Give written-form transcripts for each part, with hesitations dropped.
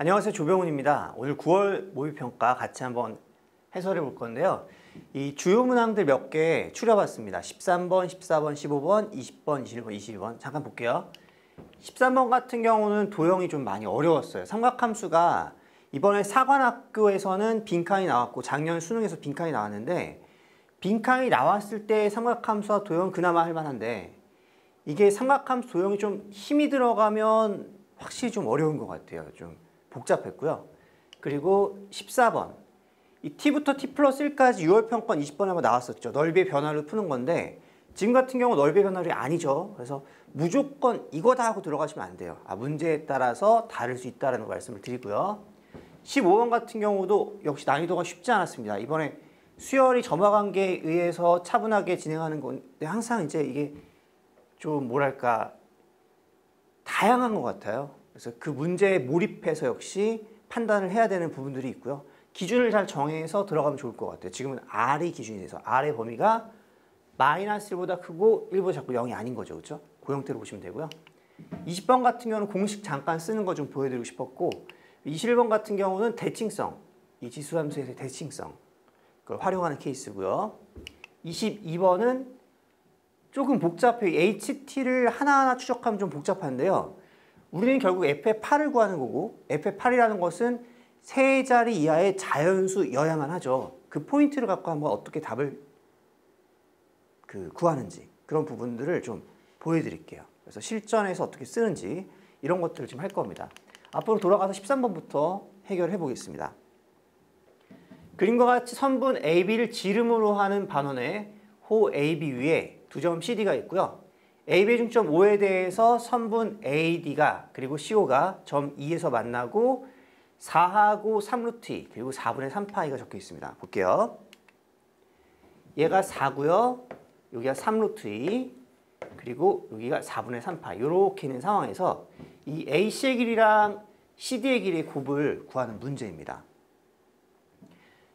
안녕하세요. 조병훈입니다. 오늘 9월 모의평가 같이 한번 해설해 볼 건데요. 이 주요 문항들 몇 개 추려봤습니다. 13번, 14번, 15번, 20번, 21번, 22번 잠깐 볼게요. 13번 같은 경우는 도형이 좀 많이 어려웠어요. 삼각함수가 이번에 사관학교에서는 빈칸이 나왔고 작년 수능에서 빈칸이 나왔는데 빈칸이 나왔을 때 삼각함수와 도형은 그나마 할만한데 이게 삼각함수 도형이 좀 힘이 들어가면 확실히 좀 어려운 것 같아요. 좀 복잡했고요. 그리고 14번 이 t부터 t 플러스 1까지 6월 평권 20번에 한번 나왔었죠. 넓이의 변화를 푸는 건데 지금 같은 경우 넓이의 변화율이 아니죠. 그래서 무조건 이거다 하고 들어가시면 안 돼요. 문제에 따라서 다를 수 있다는 말씀을 드리고요. 15번 같은 경우도 역시 난이도가 쉽지 않았습니다. 이번에 수열이 점화관계에 의해서 차분하게 진행하는 건데 항상 이제 이게 좀 뭐랄까 다양한 것 같아요. 그래서 그 문제에 몰입해서 역시 판단을 해야 되는 부분들이 있고요. 기준을 잘 정해서 들어가면 좋을 것 같아요. 지금은 R이 기준이 돼서 R의 범위가 마이너스 1보다 크고 1보다 작고 0이 아닌 거죠. 그렇죠? 그 형태로 보시면 되고요. 20번 같은 경우는 공식 잠깐 쓰는 거 좀 보여드리고 싶었고 21번 같은 경우는 대칭성, 이 지수함수의 대칭성 그걸 활용하는 케이스고요. 22번은 조금 복잡해요. HT를 하나하나 추적하면 좀 복잡한데요. 우리는 결국 f의 8을 구하는 거고 f의 8이라는 것은 세 자리 이하의 자연수여야만 하죠. 그 포인트를 갖고 한번 어떻게 답을 구하는지 그런 부분들을 좀 보여드릴게요. 그래서 실전에서 어떻게 쓰는지 이런 것들을 좀 할 겁니다. 앞으로 돌아가서 13번부터 해결해 보겠습니다. 그림과 같이 선분 AB를 지름으로 하는 반원의 호 AB 위에 두 점 CD가 있고요. AB의 중점 O에 대해서 선분 AD가 그리고 CO가 점 E에서 만나고 4하고 3루트 2 그리고 4분의 3파이가 적혀 있습니다. 볼게요. 얘가 4고요. 여기가 3루트 2 그리고 여기가 4분의 3파 이렇게 있는 상황에서 이 AC의 길이랑 CD의 길이의 곱을 구하는 문제입니다.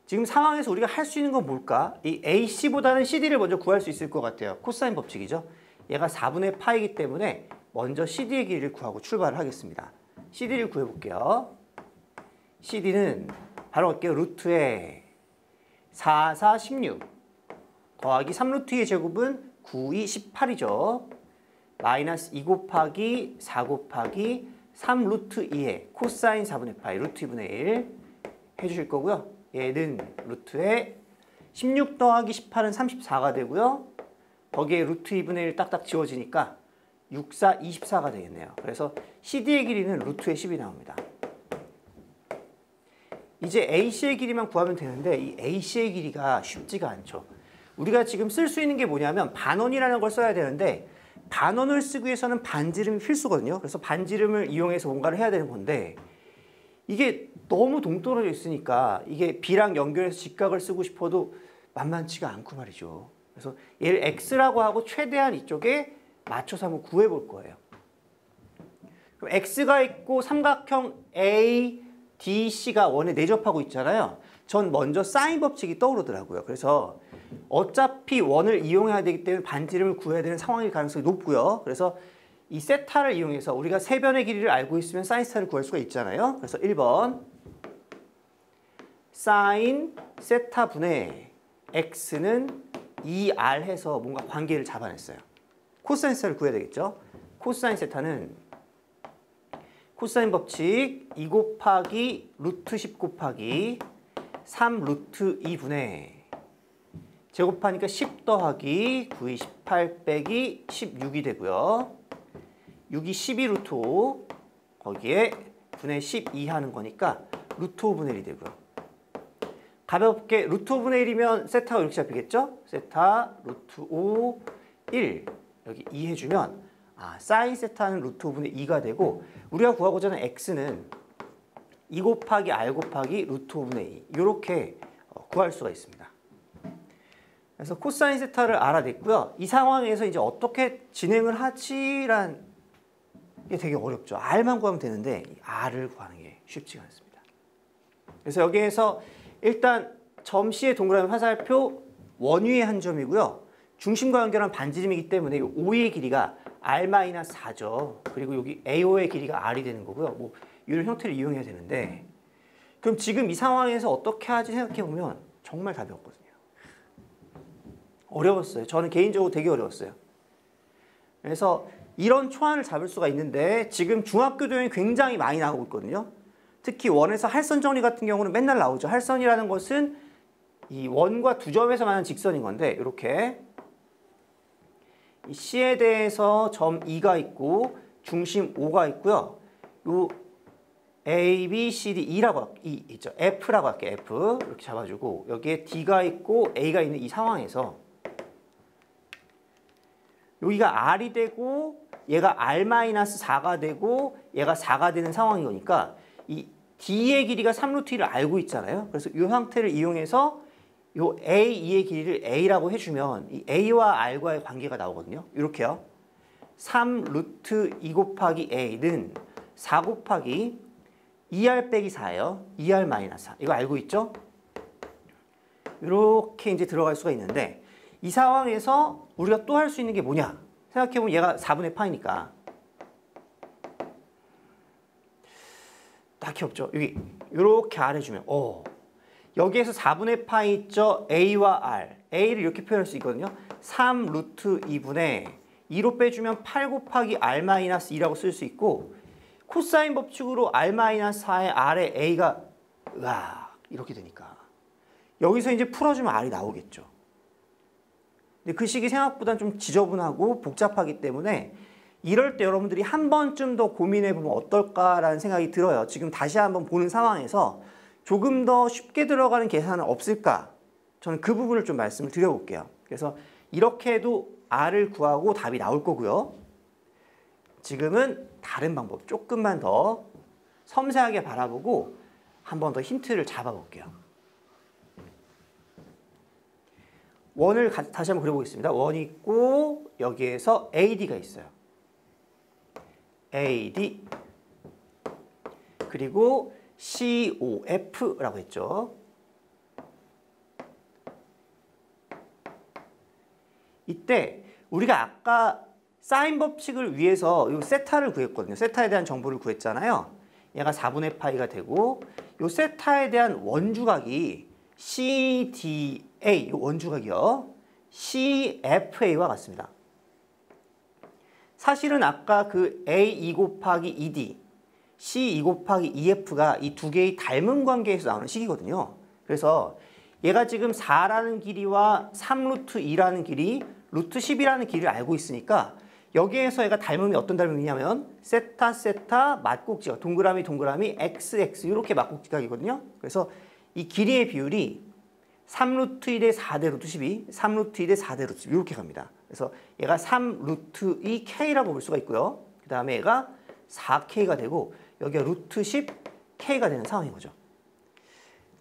지금 상황에서 우리가 할 수 있는 건 뭘까? 이 AC보다는 CD를 먼저 구할 수 있을 것 같아요. 코사인 법칙이죠. 얘가 4분의 파이기 때문에 먼저 CD의 길이를 구하고 출발을 하겠습니다. CD를 구해볼게요. CD는 바로 갈게요. 루트에 4, 4, 16 더하기 3루트 2의 제곱은 9, 2, 18이죠. 마이너스 2 곱하기 4 곱하기 3루트 2의 코사인 4분의 파이 루트 2분의 1 해주실 거고요. 얘는 루트에 16 더하기 18은 34가 되고요. 거기에 루트 2분의 1 딱딱 지워지니까 6, 4, 24가 되겠네요. 그래서 CD의 길이는 루트에 10이 나옵니다. 이제 AC의 길이만 구하면 되는데 이 AC의 길이가 쉽지가 않죠. 우리가 지금 쓸 수 있는 게 뭐냐면 반원이라는 걸 써야 되는데 반원을 쓰기 위해서는 반지름이 필수거든요. 그래서 반지름을 이용해서 뭔가를 해야 되는 건데 이게 너무 동떨어져 있으니까 이게 B랑 연결해서 직각을 쓰고 싶어도 만만치가 않고 말이죠. 그래서 얘를 X라고 하고 최대한 이쪽에 맞춰서 한번 구해볼 거예요. 그럼 X가 있고 삼각형 A, D, C가 원에 내접하고 있잖아요. 전 먼저 사인 법칙이 떠오르더라고요. 그래서 어차피 원을 이용해야 되기 때문에 반지름을 구해야 되는 상황일 가능성이 높고요. 그래서 이 세타를 이용해서 우리가 세 변의 길이를 알고 있으면 사인 세타를 구할 수가 있잖아요. 그래서 1번 사인 세타 분의 x는 2r 해서 뭔가 관계를 잡아냈어요. 코사인 세타를 구해야 되겠죠. 코사인 세타는 코사인 법칙 2 곱하기 루트 10 곱하기 3 루트 2분의 제곱하니까 10 더하기 9, 28 빼기 16이 되고요. 6이 12 루트 5 거기에 분의 12 하는 거니까 루트 5분의 1이 되고요. 가볍게 루트 5분의 1이면 세타가 이렇게 잡히겠죠? 세타 루트 5, 1 여기 2 해주면 사인 세타는 루트 5분의 2가 되고 우리가 구하고자 하는 x는 2 곱하기 r 곱하기 루트 5분의 2 이렇게 구할 수가 있습니다. 그래서 코사인 세타를 알아냈고요. 이 상황에서 이제 어떻게 진행을 하지란 게 되게 어렵죠. r만 구하면 되는데 r을 구하는 게 쉽지가 않습니다. 그래서 여기에서 일단 점 C의 동그라미 화살표 원위의 한 점이고요. 중심과 연결한 반지름이기 때문에 이 O의 길이가 R-4죠. 그리고 여기 AO의 길이가 R이 되는 거고요. 뭐 이런 형태를 이용해야 되는데 그럼 지금 이 상황에서 어떻게 하지 생각해보면 정말 답이 없거든요. 어려웠어요. 저는 개인적으로 되게 어려웠어요. 그래서 이런 초안을 잡을 수가 있는데 지금 중학교 도형이 굉장히 많이 나오고 있거든요. 특히 원에서 할선 정리 같은 경우는 맨날 나오죠. 할선이라는 것은 이 원과 두 점에서 만난 직선인 건데 이렇게 이 C에 대해서 점 E가 있고 중심 O가 있고요. 요 A, B, C, D, E라고 E 있죠. F라고 할게요. F 이렇게 잡아주고 여기에 D가 있고 A가 있는 이 상황에서 여기가 R이 되고 얘가 R-4가 되고 얘가 4가 되는 상황인 거니까 이 D의 길이가 3루트 1을 알고 있잖아요. 그래서 이 형태를 이용해서 요 A, 2의 길이를 A라고 해주면 이 A와 R과의 관계가 나오거든요. 이렇게요. 3루트 2 곱하기 A는 4 곱하기 2R 빼기 4예요. 2R 마이너스 4. 이거 알고 있죠? 이렇게 이제 들어갈 수가 있는데 이 상황에서 우리가 또 할 수 있는 게 뭐냐? 생각해보면 얘가 4분의 파이니까 딱히 없죠. 여기 이렇게 R 해주면 여기에서 4분의 파이 있죠? A와 R. A를 이렇게 표현할 수 있거든요. 3 루트 2분의 2로 빼주면 8 곱하기 R-2라고 쓸 수 있고 코사인 법칙으로 R-4의 R의 A가 이렇게 되니까 여기서 이제 풀어주면 R이 나오겠죠. 근데 그 식이 생각보다 좀 지저분하고 복잡하기 때문에 이럴 때 여러분들이 한 번쯤 더 고민해보면 어떨까라는 생각이 들어요. 지금 다시 한번 보는 상황에서 조금 더 쉽게 들어가는 계산은 없을까? 저는 그 부분을 좀 말씀을 드려볼게요. 그래서 이렇게 해도 R을 구하고 답이 나올 거고요. 지금은 다른 방법 조금만 더 섬세하게 바라보고 한 번 더 힌트를 잡아볼게요. 원을 다시 한번 그려보겠습니다. 원이 있고 여기에서 AD가 있어요. AD 그리고 COF라고 했죠. 이때 우리가 아까 사인 법칙을 위해서 이 세타를 구했거든요. 세타에 대한 정보를 구했잖아요. 얘가 4분의 파이가 되고 이 세타에 대한 원주각이 CDA, 이 원주각이요. CFA와 같습니다. 사실은 아까 그 A2 곱하기 ED, C2 곱하기 EF가 이 두 개의 닮은 관계에서 나오는 식이거든요. 그래서 얘가 지금 4라는 길이와 3루트 2라는 길이, 루트 10이라는 길이를 알고 있으니까 여기에서 얘가 닮음이 어떤 닮음이냐면 세타, 세타, 맞곡지각, 동그라미, 동그라미, XX 이렇게 맞곡지각이거든요. 그래서 이 길이의 비율이 3루트 1에 4대 루트 12, 3루트 1에 4대 루트 12 이렇게 갑니다. 그래서 얘가 3루트 2K라고 볼 수가 있고요. 그 다음에 얘가 4K가 되고 여기가 루트 10K가 되는 상황인 거죠.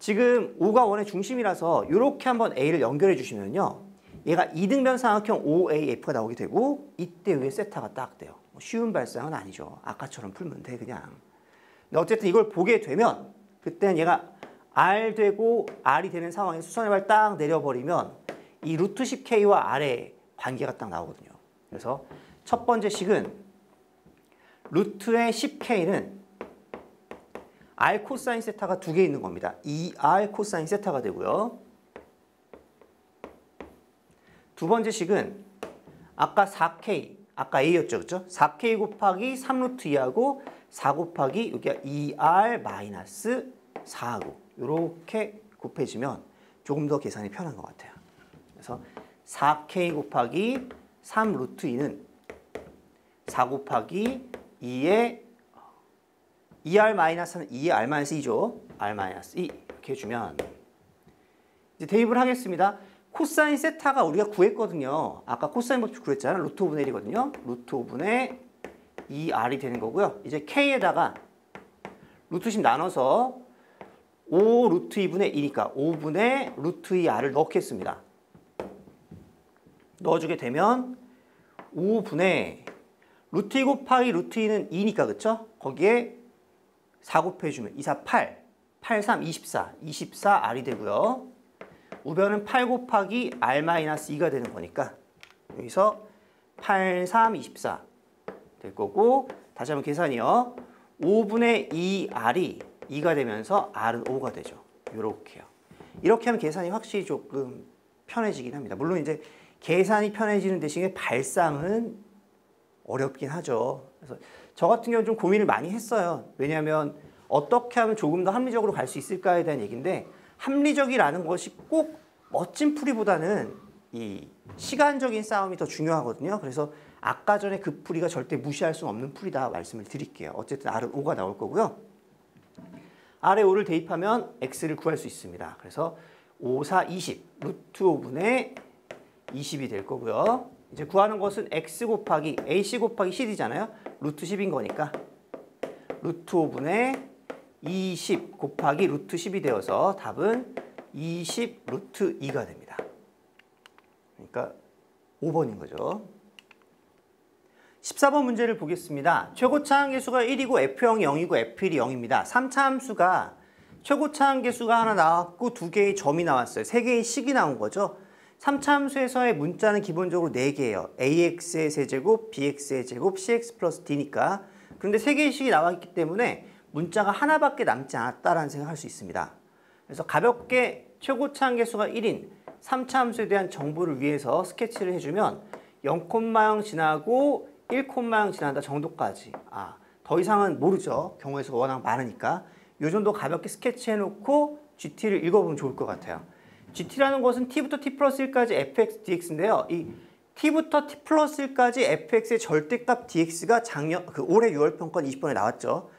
지금 5가 1의 중심이라서 이렇게 한번 A를 연결해 주시면요. 얘가 이등변 삼각형 OAF가 나오게 되고 이때 위에 세타가 딱 돼요. 쉬운 발상은 아니죠. 아까처럼 풀면 돼 그냥. 근데 어쨌든 이걸 보게 되면 그때는 얘가 R 되고 R이 되는 상황에 수선의 발 딱 내려버리면 이 루트 10K와 R의 관계가 딱 나오거든요. 그래서 첫 번째 식은 루트의 10K는 R 코사인 세타가 두 개 있는 겁니다. 2R 코사인 세타가 되고요. 두 번째 식은 아까 4K, 아까 A였죠. 그렇죠? 4K 곱하기 3루트 2하고 4 곱하기 여기가 2R 마이너스 4하고 이렇게 곱해지면 조금 더 계산이 편한 것 같아요. 그래서 4K 곱하기 3루트 2는 4 곱하기 2의 2R 마이너스는 2의 R 마이너스 2죠. R 마이너스 2 이렇게 해주면 이제 대입을 하겠습니다. 코사인 세타가 우리가 구했거든요. 아까 코사인 법칙 구했잖아요. 루트 5분의 1이거든요. 루트 5분의 2R이 되는 거고요. 이제 K에다가 루트 10 나눠서 5 루트 2분의 2니까 5분의 루트 2R을 넣겠습니다. 넣어주게 되면 5분의 루트 2 곱하기 루트 2는 2니까 그쵸? 거기에 4 곱해주면 2, 4, 8, 8, 3, 24, 24R이 되고요. 우변은 8 곱하기 R-2가 되는 거니까 여기서 8, 3, 24 될 거고 다시 한번 계산이요. 5분의 2R이 2가 되면서 R은 5가 되죠. 요렇게요. 이렇게 하면 계산이 확실히 조금 편해지긴 합니다. 물론 이제 계산이 편해지는 대신에 발상은 어렵긴 하죠. 그래서 저 같은 경우는 좀 고민을 많이 했어요. 왜냐하면 어떻게 하면 조금 더 합리적으로 갈 수 있을까에 대한 얘기인데 합리적이라는 것이 꼭 멋진 풀이보다는 이 시간적인 싸움이 더 중요하거든요. 그래서 아까 전에 그 풀이가 절대 무시할 수 없는 풀이다 말씀을 드릴게요. 어쨌든 R은 5가 나올 거고요. R에 5를 대입하면 X를 구할 수 있습니다. 그래서 5, 4, 20, 루트 5분의 20이 될 거고요. 이제 구하는 것은 X 곱하기 AC 곱하기 CD잖아요. 루트 10인 거니까 루트 5분의 20 곱하기 루트 10이 되어서 답은 20 루트 2가 됩니다. 그러니까 5번인 거죠. 14번 문제를 보겠습니다. 최고차 함계수가 1이고 F형이 0이고 F1이 0입니다. 3차 함수가 최고차 함계수가 하나 나왔고 2개의 점이 나왔어요. 3개의 식이 나온 거죠. 3차 함수에서의 문자는 기본적으로 4개예요. AX의 세제곱, BX의 제곱, CX 플러스 D니까. 그런데 3개의 식이 나왔기 때문에 문자가 하나밖에 남지 않았다라는 생각을 할 수 있습니다. 그래서 가볍게 최고차 함계수가 1인 3차 함수에 대한 정보를 위해서 스케치를 해주면 0,0 지나고 1,0 지난다 정도까지. 더 이상은 모르죠. 경우의 수가 워낙 많으니까. 이 정도 가볍게 스케치해놓고 GT를 읽어보면 좋을 것 같아요. GT라는 것은 t부터 t 플러스 1까지 fx, dx인데요. 이 t부터 t 플러스 1까지 fx의 절대값 dx가 올해 6월 평가원 20번에 나왔죠.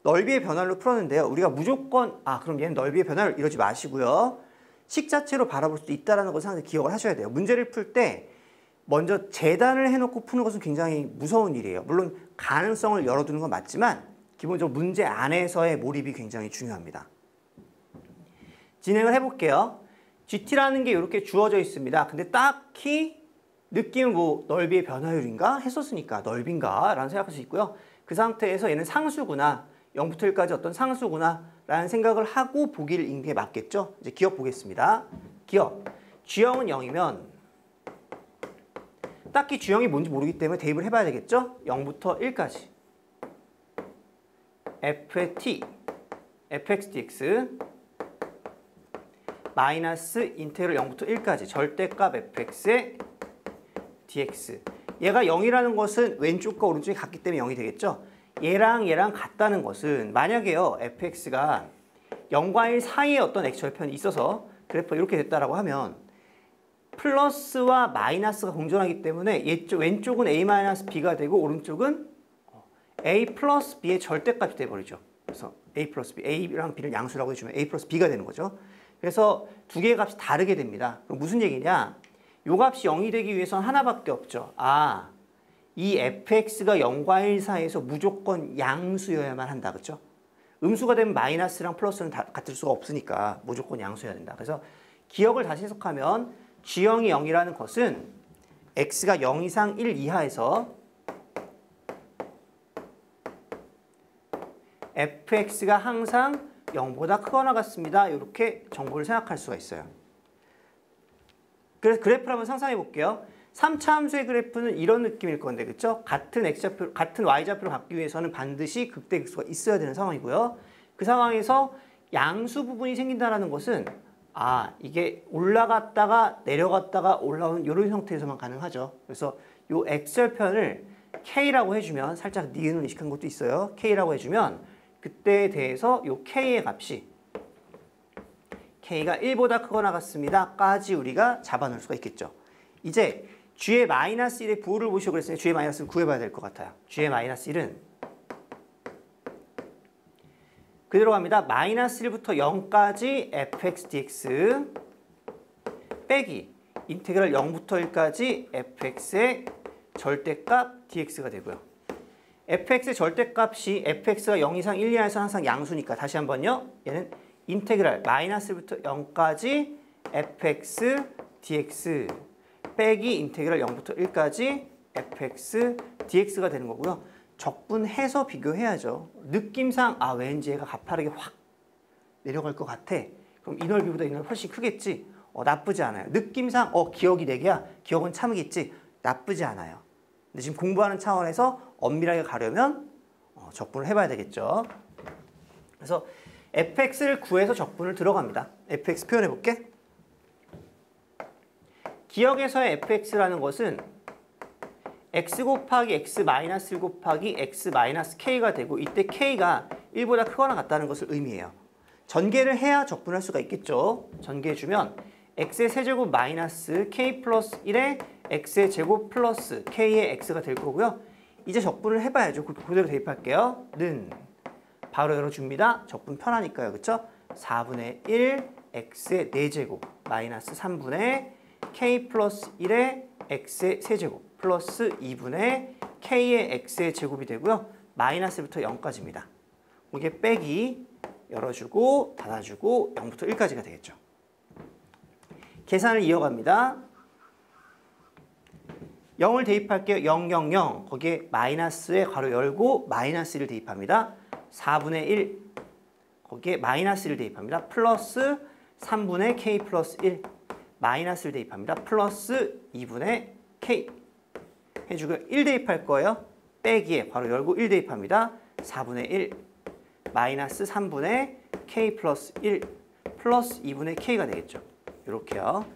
넓이의 변화로 풀었는데요. 우리가 무조건 그럼 얘는 넓이의 변화를 이러지 마시고요. 식 자체로 바라볼 수도 있다는 것을 항상 기억을 하셔야 돼요. 문제를 풀 때 먼저 재단을 해놓고 푸는 것은 굉장히 무서운 일이에요. 물론 가능성을 열어두는 건 맞지만 기본적으로 문제 안에서의 몰입이 굉장히 중요합니다. 진행을 해볼게요. GT라는 게 이렇게 주어져 있습니다. 근데 딱히 느낌은 넓이의 변화율인가? 했었으니까 넓인가? 라는 생각할 수 있고요. 그 상태에서 얘는 상수구나. 0부터 1까지 어떤 상수구나. 라는 생각을 하고 보기를 읽는 게 맞겠죠? 이제 기억 보겠습니다. 기억. G형은 0이면 딱히 G형이 뭔지 모르기 때문에 대입을 해봐야 되겠죠? 0부터 1까지. f의 t, fx dx 마이너스 인테그럴 0부터 1까지 절대값 fx의 dx. 얘가 0이라는 것은 왼쪽과 오른쪽이 같기 때문에 0이 되겠죠? 얘랑 같다는 것은 만약에요 fx가 0과 1 사이에 어떤 x절편이 있어서 그래프가 이렇게 됐다라고 하면 플러스와 마이너스가 공존하기 때문에 왼쪽은 a-b가 되고 오른쪽은 a 플러스 b의 절대값이 돼버리죠. 그래서 a 플러스 b, a랑 b를 양수라고 해주면 a 플러스 b가 되는 거죠. 그래서 두 개의 값이 다르게 됩니다. 그럼 무슨 얘기냐? 요 값이 0이 되기 위해서는 하나밖에 없죠. 이 fx가 0과 1 사이에서 무조건 양수여야만 한다. 그렇죠? 음수가 되면 마이너스랑 플러스는 같을 수가 없으니까 무조건 양수여야 된다. 그래서 기억을 다시 해석하면 G형이 0이라는 것은 x가 0 이상 1 이하에서 fx가 항상 0보다 크거나 같습니다. 이렇게 정보를 생각할 수가 있어요. 그래서 그래프를 한번 상상해 볼게요. 3차 함수의 그래프는 이런 느낌일 건데, 그렇죠? 같은 x좌표, 같은 y좌표를 갖기 위해서는 반드시 극대극소가 있어야 되는 상황이고요. 그 상황에서 양수 부분이 생긴다는 것은 이게 올라갔다가 내려갔다가 올라오는 이런 형태에서만 가능하죠. 그래서 이 x절편을 k라고 해주면 살짝 니은을 의식한 것도 있어요. k라고 해주면 그때에 대해서 이 k의 값이 k가 1보다 크거나 같습니다. 까지 우리가 잡아놓을 수가 있겠죠. 이제 g의 마이너스 1의 부호를 보시고 그랬으니 g의 마이너스 1을 구해봐야 될 것 같아요. g의 마이너스 1은 그대로 갑니다. 마이너스 1부터 0까지 fx dx 빼기 인테그랄 0부터 1까지 fx의 절대값 dx가 되고요. fx의 절대값이 fx가 0 이상 1 이하에서 항상 양수니까 다시 한번요. 얘는 인테그랄 마이너스 1부터 0까지 fx dx 빼기 인테그랄 0부터 1까지 fx dx가 되는 거고요. 적분해서 비교해야죠. 느낌상 왠지 얘가 가파르게 확 내려갈 것 같아. 그럼 이 넓이보다 이 넓이 훨씬 크겠지. 나쁘지 않아요. 느낌상 기억이 4개야. 기억은 참겠지. 나쁘지 않아요. 근데 지금 공부하는 차원에서 엄밀하게 가려면 적분을 해봐야 되겠죠. 그래서 fx를 구해서 적분을 들어갑니다. fx 표현해볼게. 기억에서의 fx라는 것은 x 곱하기 x 마이너스 1 곱하기 x 마이너스 k가 되고 이때 k가 1보다 크거나 같다는 것을 의미해요. 전개를 해야 적분할 수가 있겠죠. 전개해주면 x의 세제곱 마이너스 k 플러스 1에 x의 제곱 플러스 k의 x가 될 거고요. 이제 적분을 해봐야죠. 그대로 대입할게요. 는 바로 열어줍니다. 적분 편하니까요. 그쵸? 4분의 1 x의 4제곱 마이너스 3분의 k 플러스 1의 x의 세제곱 플러스 2분의 k의 x의 제곱이 되고요. 마이너스부터 0까지입니다. 이게 빼기 열어주고 닫아주고 0부터 1까지가 되겠죠. 계산을 이어갑니다. 0을 대입할게요. 0, 0, 0. 거기에 마이너스에 괄호 열고 마이너스 1을 대입합니다. 4분의 1. 거기에 마이너스 1을 대입합니다. 플러스 3분의 k 플러스 1. 마이너스를 대입합니다. 플러스 2분의 k. 해주고 1 대입할 거예요. 빼기에 괄호 열고 1 대입합니다. 4분의 1. 마이너스 3분의 k 플러스 1. 플러스 2분의 k가 되겠죠. 이렇게요.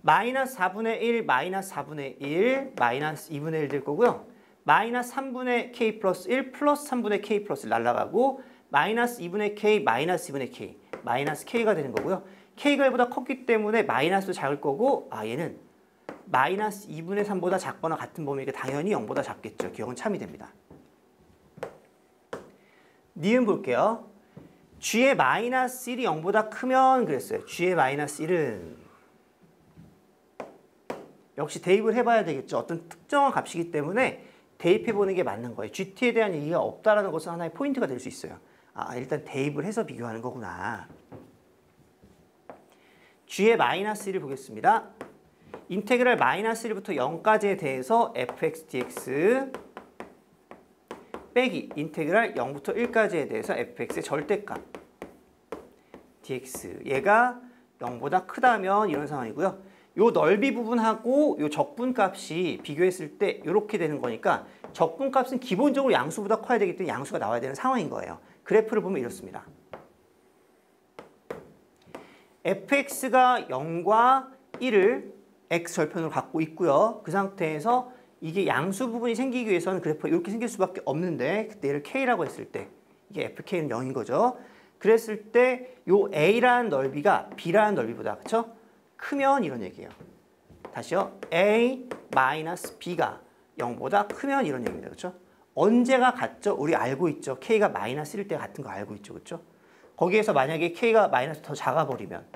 마이너스 4분의 1, 마이너스 4분의 1, 마이너스 2분의 1 될 거고요. 마이너스 3분의 k 플러스 1, 플러스 3분의 k 플러스 1 날라가고 마이너스 2분의 k, 마이너스 2분의 k, 마이너스 k가 되는 거고요. k가 1보다 컸기 때문에 마이너스도 작을 거고 얘는 마이너스 2분의 3보다 작거나 같은 범위니까 당연히 0보다 작겠죠. 기억은 참이 됩니다. 니은 볼게요. g의 마이너스 1이 0보다 크면 그랬어요. g의 마이너스 1은 역시 대입을 해봐야 되겠죠. 어떤 특정한 값이기 때문에 대입해보는 게 맞는 거예요. gt에 대한 얘기가 없다라는 것은 하나의 포인트가 될 수 있어요. 일단 대입을 해서 비교하는 거구나. g의 마이너스 1을 보겠습니다. 인테그랄 마이너스 1부터 0까지에 대해서 fx dx 빼기 인테그랄 0부터 1까지에 대해서 fx의 절대값 dx 얘가 0보다 크다면 이런 상황이고요. 요 넓이 부분하고 요 적분값이 비교했을 때 이렇게 되는 거니까 적분값은 기본적으로 양수보다 커야 되기 때문에 양수가 나와야 되는 상황인 거예요. 그래프를 보면 이렇습니다. fx가 0과 1을 x절편으로 갖고 있고요. 그 상태에서 이게 양수 부분이 생기기 위해서는 그래프가 이렇게 생길 수밖에 없는데 그때 얘를 k라고 했을 때 이게 fk는 0인 거죠. 그랬을 때 요 a라는 넓이가 b라는 넓이보다 그쵸? 크면 이런 얘기예요. 다시요. a-b가 0보다 크면 이런 얘기입니다. 그렇죠? 언제가 같죠? 우리 알고 있죠. k가 마이너스 1일 때 같은 거 알고 있죠. 그렇죠? 거기에서 만약에 k가 마이너스 더 작아버리면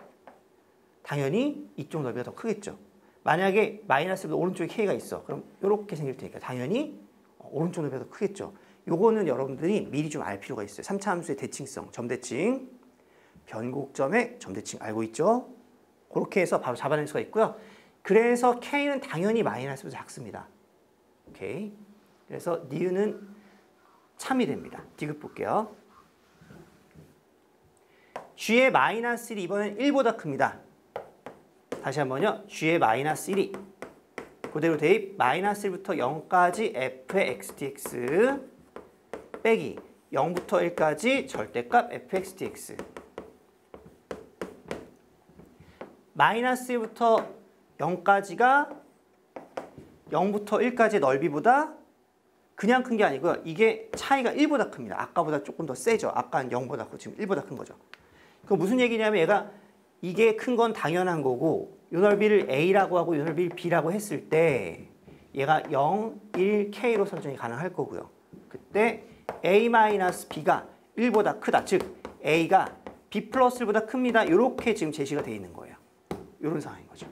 당연히 이쪽 넓이가 더 크겠죠. 만약에 마이너스보다 오른쪽에 k가 있어. 그럼 이렇게 생길 테니까 당연히 오른쪽 넓이가 더 크겠죠. 요거는 여러분들이 미리 좀 알 필요가 있어요. 3차 함수의 대칭성, 점대칭, 변곡점의 점대칭 알고 있죠? 그렇게 해서 바로 잡아낼 수가 있고요. 그래서 k는 당연히 마이너스보다 작습니다. 오케이. 그래서 니은은 참이 됩니다. 디귿 볼게요. g의 마이너스 1이 이번엔 1보다 큽니다. 다시 한번요. g의 마이너스 1이 그대로 대입 마이너스 1부터 0까지 f의 x dx 빼기 0부터 1까지 절대값 fx dx 마이너스 1부터 0까지가 0부터 1까지의 넓이보다 그냥 큰 게 아니고요. 이게 차이가 1보다 큽니다. 아까보다 조금 더 세죠. 아까는 0보다 크고 지금 1보다 큰 거죠. 그 무슨 얘기냐면 얘가 이게 큰 건 당연한 거고 이 넓이를 A라고 하고 이 넓이를 B라고 했을 때 얘가 0, 1, K로 설정이 가능할 거고요. 그때 A-B가 1보다 크다. 즉 A가 B 플러스 1보다 큽니다. 이렇게 지금 제시가 되어 있는 거예요. 이런 상황인 거죠.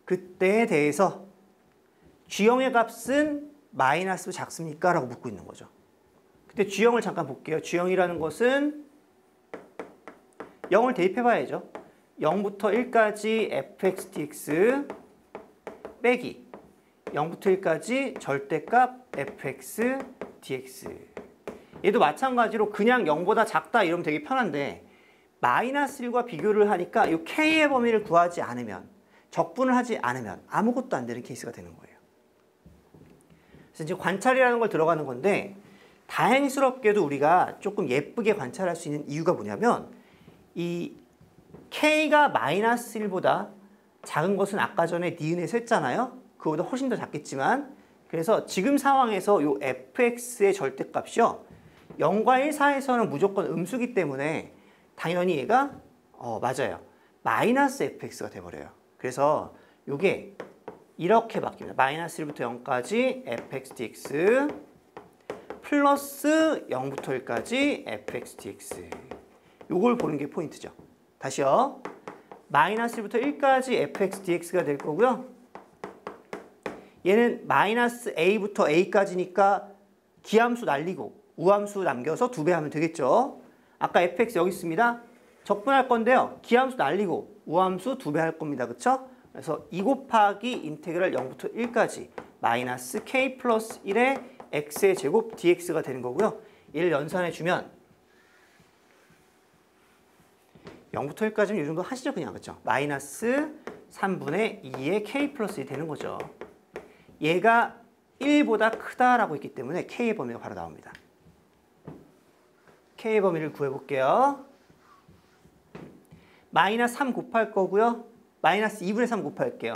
그때에 대해서 G형의 값은 마이너스로 작습니까? 라고 묻고 있는 거죠. 그때 G형을 잠깐 볼게요. G형이라는 것은 0을 대입해 봐야죠. 0부터 1까지 fx dx 빼기 0부터 1까지 절대값 fx dx 얘도 마찬가지로 그냥 0보다 작다 이러면 되게 편한데 마이너스 1과 비교를 하니까 이 k의 범위를 구하지 않으면 적분을 하지 않으면 아무것도 안 되는 케이스가 되는 거예요. 그래서 이제 관찰이라는 걸 들어가는 건데 다행스럽게도 우리가 조금 예쁘게 관찰할 수 있는 이유가 뭐냐면 이 K가 마이너스 1보다 작은 것은 아까 전에 니은에서 했잖아요. 그거보다 훨씬 더 작겠지만 그래서 지금 상황에서 요 fx의 절대값이요. 0과 1 사이에서는 무조건 음수기 때문에 당연히 얘가 맞아요. 마이너스 fx가 돼버려요. 그래서 요게 이렇게 바뀝니다. 마이너스 1부터 0까지 fx dx 플러스 0부터 1까지 fx dx 요걸 보는 게 포인트죠. 다시요. 마이너스 1부터 1까지 fx dx가 될 거고요. 얘는 마이너스 a부터 a까지니까 기함수 날리고 우함수 남겨서 2배 하면 되겠죠. 아까 fx 여기 있습니다. 적분할 건데요. 기함수 날리고 우함수 2배 할 겁니다. 그쵸? 그래서 2 곱하기 인테그랄 0부터 1까지 마이너스 k 플러스 1의 x의 제곱 dx가 되는 거고요. 얘를 연산해 주면 0부터 1까지는 이 정도 하시죠. 그냥. 그쵸? 마이너스 3분의 2의 k 플러스 1이 되는 거죠. 얘가 1보다 크다라고 했기 때문에 k의 범위가 바로 나옵니다. k의 범위를 구해볼게요. 마이너스 3 곱할 거고요. 마이너스 2분의 3 곱할게요.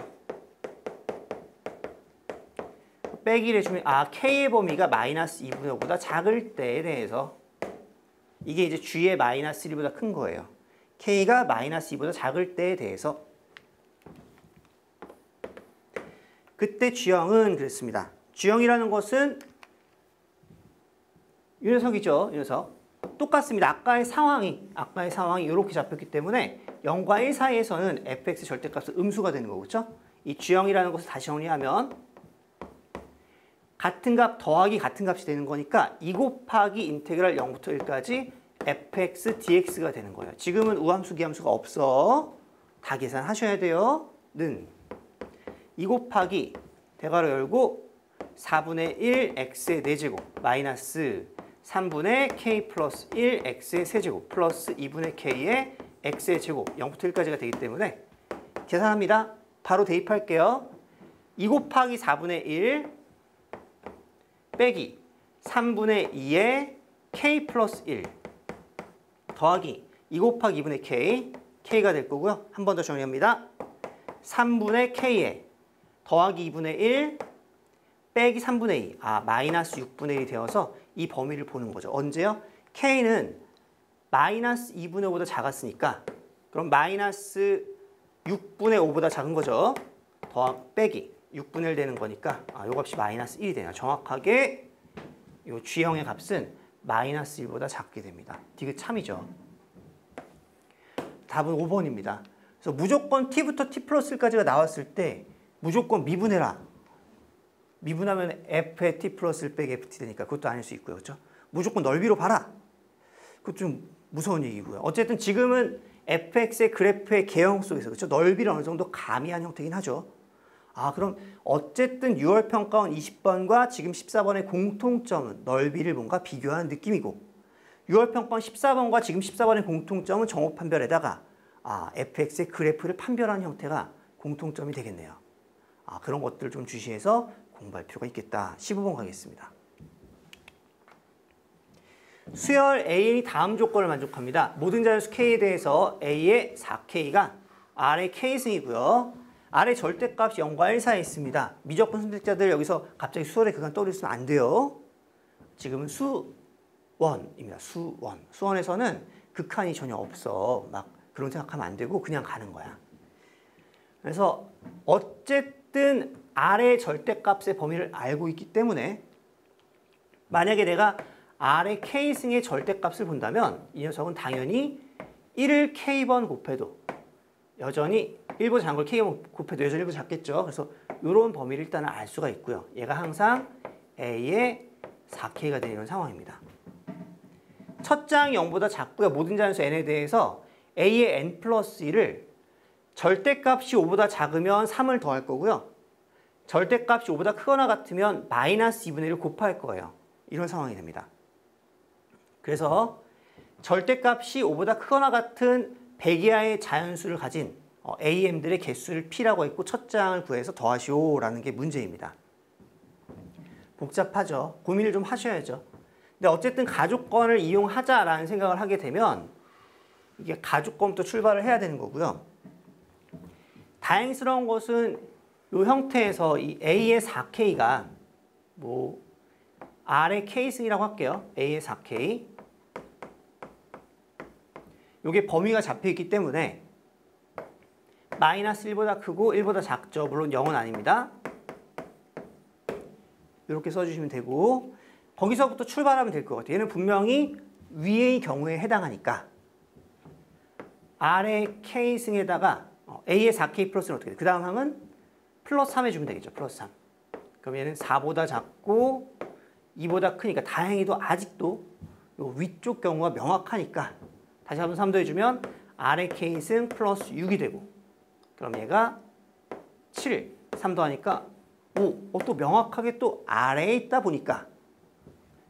빼기를 해주면 k의 범위가 마이너스 2분의 5보다 작을 때에 대해서 이게 이제 g의 마이너스 1보다 큰 거예요. k가 마이너스 2보다 작을 때에 대해서 그때 G형은 그랬습니다. G형이라는 것은 이 녀석이죠. 이 녀석. 똑같습니다. 아까의 상황이 이렇게 잡혔기 때문에 0과 1 사이에서는 fx 절대값은 음수가 되는 거고, 그렇죠? 이 G형이라는 것을 다시 정리하면 같은 값 더하기 같은 값이 되는 거니까 2 곱하기 인테그랄 0부터 1까지 fx dx가 되는 거예요. 지금은 우함수, 기함수가 없어. 다 계산하셔야 돼요. 는 2 곱하기 대괄호 열고 4분의 1 x의 4제곱 마이너스 3분의 k 플러스 1 x의 세제곱 플러스 2분의 k의 x의 제곱 0부터 1까지가 되기 때문에 계산합니다. 바로 대입할게요. 2 곱하기 4분의 1 빼기 3분의 2의 k 플러스 1 더하기 2 곱하기 2분의 k, k가 될 거고요. 한 번 더 정리합니다. 3분의 k에 더하기 2분의 1 빼기 3분의 2. 마이너스 6분의 1이 되어서 이 범위를 보는 거죠. 언제요? k는 마이너스 2분의 5보다 작았으니까 그럼 마이너스 6분의 5보다 작은 거죠. 빼기 6분의 1 되는 거니까 요 값이 마이너스 1이 되네요. 정확하게 요 G형의 값은 마이너스 1보다 작게 됩니다. 디귿 참이죠. 답은 5번입니다. 그래서 무조건 t부터 t 플러스 1까지가 나왔을 때 무조건 미분해라. 미분하면 f의 t 플러스 1 빼기 ft 되니까 그것도 아닐 수 있고요. 그렇죠? 무조건 넓이로 봐라. 그것 좀 무서운 얘기고요. 어쨌든 지금은 fx의 그래프의 개형 속에서 그렇죠? 넓이를 어느 정도 가미한 형태긴 하죠. 그럼 어쨌든 6월 평가원 20번과 지금 14번의 공통점은 넓이를 뭔가 비교하는 느낌이고 6월 평가원 14번과 지금 14번의 공통점은 정호 판별에다가 fx의 그래프를 판별하는 형태가 공통점이 되겠네요. 그런 것들을 좀 주시해서 공부할 필요가 있겠다. 15번 가겠습니다. 수열 A의 다음 조건을 만족합니다. 모든 자연수 K에 대해서 A의 4K가 R의 K승이고요. R의 절대값이 0과 1 사이에 있습니다. 미적분 선택자들 여기서 갑자기 수열의 극한 떠올리시면 안 돼요. 지금은 수원입니다. 수원. 수원에서는 극한이 전혀 없어. 막 그런 생각하면 안 되고 그냥 가는 거야. 그래서 어쨌든 R의 절대값의 범위를 알고 있기 때문에 만약에 내가 R의 K승의 절대값을 본다면 이 녀석은 당연히 1을 K번 곱해도 여전히 1보다 작은 걸 K번 곱해도 여전히 1보다 작겠죠. 그래서 이런 범위를 일단은 알 수가 있고요. 얘가 항상 A의 4K가 되는 이런 상황입니다. 첫 장이 0보다 작고요. 모든 자연수 N에 대해서 A의 N 플러스 1을 절대값이 5보다 작으면 3을 더할 거고요. 절대값이 5보다 크거나 같으면 마이너스 2분의 1을 곱할 거예요. 이런 상황이 됩니다. 그래서 절대값이 5보다 크거나 같은 100 이하의 자연수를 가진 AM들의 개수를 P라고 했고 첫 장을 구해서 더하시오라는 게 문제입니다. 복잡하죠. 고민을 좀 하셔야죠. 근데 어쨌든 가족권을 이용하자라는 생각을 하게 되면 이게 가족권부터 출발을 해야 되는 거고요. 다행스러운 것은 이 형태에서 이 A의 4K가 뭐 R의 K승이라고 할게요. A의 4K. 이게 범위가 잡혀 있기 때문에 마이너스 1보다 크고 1보다 작죠. 물론 0은 아닙니다. 이렇게 써주시면 되고 거기서부터 출발하면 될 것 같아요. 얘는 분명히 위의 경우에 해당하니까 R의 K승에다가 A의 4K 플러스는 어떻게 돼? 그 다음 항은 플러스 3 해주면 되겠죠. 플러스 3. 그럼 얘는 4보다 작고 2보다 크니까 다행히도 아직도 요 위쪽 경우가 명확하니까 다시 한번 3 더해주면 R의 K승 플러스 6이 되고 그럼 얘가 7, 3 더하니까 5. 또 명확하게 또 R에 있다 보니까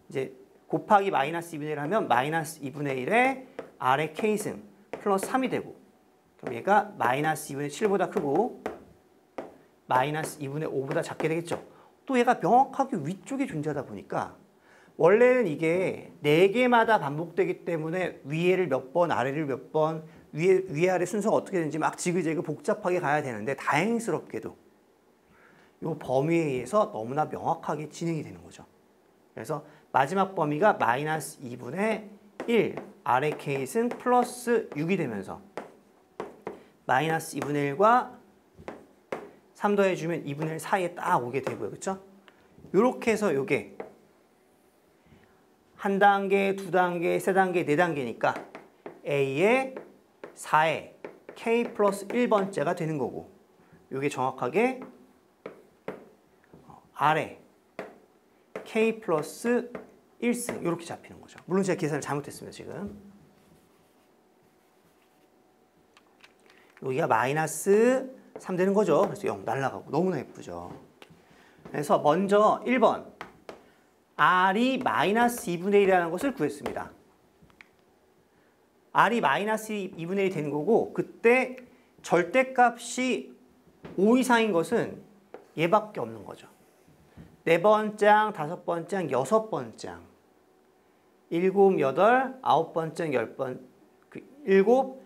이제 곱하기 마이너스 2분의 1 하면 마이너스 2분의 1에 R의 K승 플러스 3이 되고 그럼 얘가 마이너스 2분의 7보다 크고 마이너스 2분의 5보다 작게 되겠죠. 또 얘가 명확하게 위쪽에 존재하다 보니까 원래는 이게 4개마다 반복되기 때문에 위에를 몇 번, 아래를 몇 번, 위에 아래 순서가 어떻게 되는지 막 지그재그 복잡하게 가야 되는데 다행스럽게도 이 범위에 의해서 너무나 명확하게 진행이 되는 거죠. 그래서 마지막 범위가 마이너스 2분의 1 R의 K승 플러스 6이 되면서 마이너스 2분의 1과 3 더해주면 2분의 1 사이에 딱 오게 되고요. 그렇죠? 이렇게 해서 이게 한 단계, 두 단계, 세 단계, 네 단계니까 A의 4에 K 플러스 1번째가 되는 거고 이게 정확하게 R에 K 플러스 1승 이렇게 잡히는 거죠. 물론 제가 계산을 잘못했습니다. 지금 여기가 마이너스 3 되는 거죠. 그래서 0 날아가고 너무나 예쁘죠. 그래서 먼저 1번 R이 마이너스 2분의 1이라는 것을 구했습니다. R이 마이너스 2분의 1이 되는 거고 그때 절대값이 5 이상인 것은 얘밖에 없는 거죠. 4번째 장, 5번째 장, 6번째 장 7, 8, 9번째 장, 10번 7,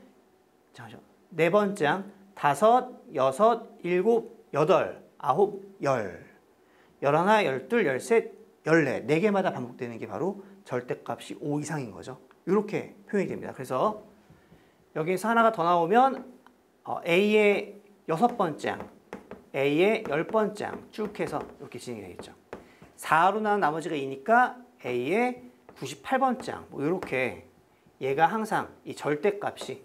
잠시만요. 4번째 장 5, 6, 7, 8, 9, 10 11, 12, 13, 14 4개마다 반복되는 게 바로 절대값이 5 이상인 거죠. 이렇게 표현이 됩니다. 그래서 여기에서 하나가 더 나오면 A의 6번째 장, A의 10번째 장 쭉 해서 이렇게 진행이 되겠죠. 4로 나눈 나머지가 2니까 A의 98번째 장 뭐 이렇게 얘가 항상 이 절대값이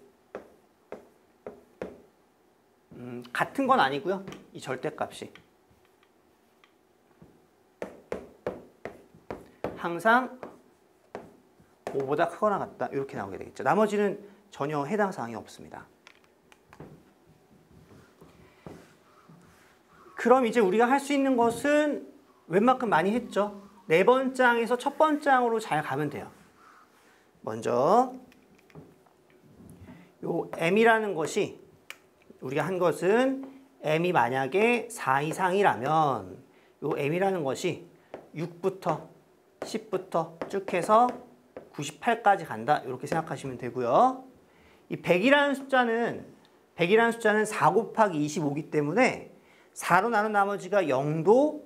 같은 건 아니고요. 이 절대값이 항상 5보다 크거나 같다 이렇게 나오게 되겠죠. 나머지는 전혀 해당 사항이 없습니다. 그럼 이제 우리가 할 수 있는 것은 웬만큼 많이 했죠. 4번째 장에서 첫 번째 장으로 잘 가면 돼요. 먼저 요 m이라는 것이 우리가 한 것은 m이 만약에 4 이상이라면 요 m이라는 것이 6부터 10부터 쭉 해서 98까지 간다. 이렇게 생각하시면 되고요. 이 100이라는 숫자는 4 곱하기 25이기 때문에 4로 나눈 나머지가 0도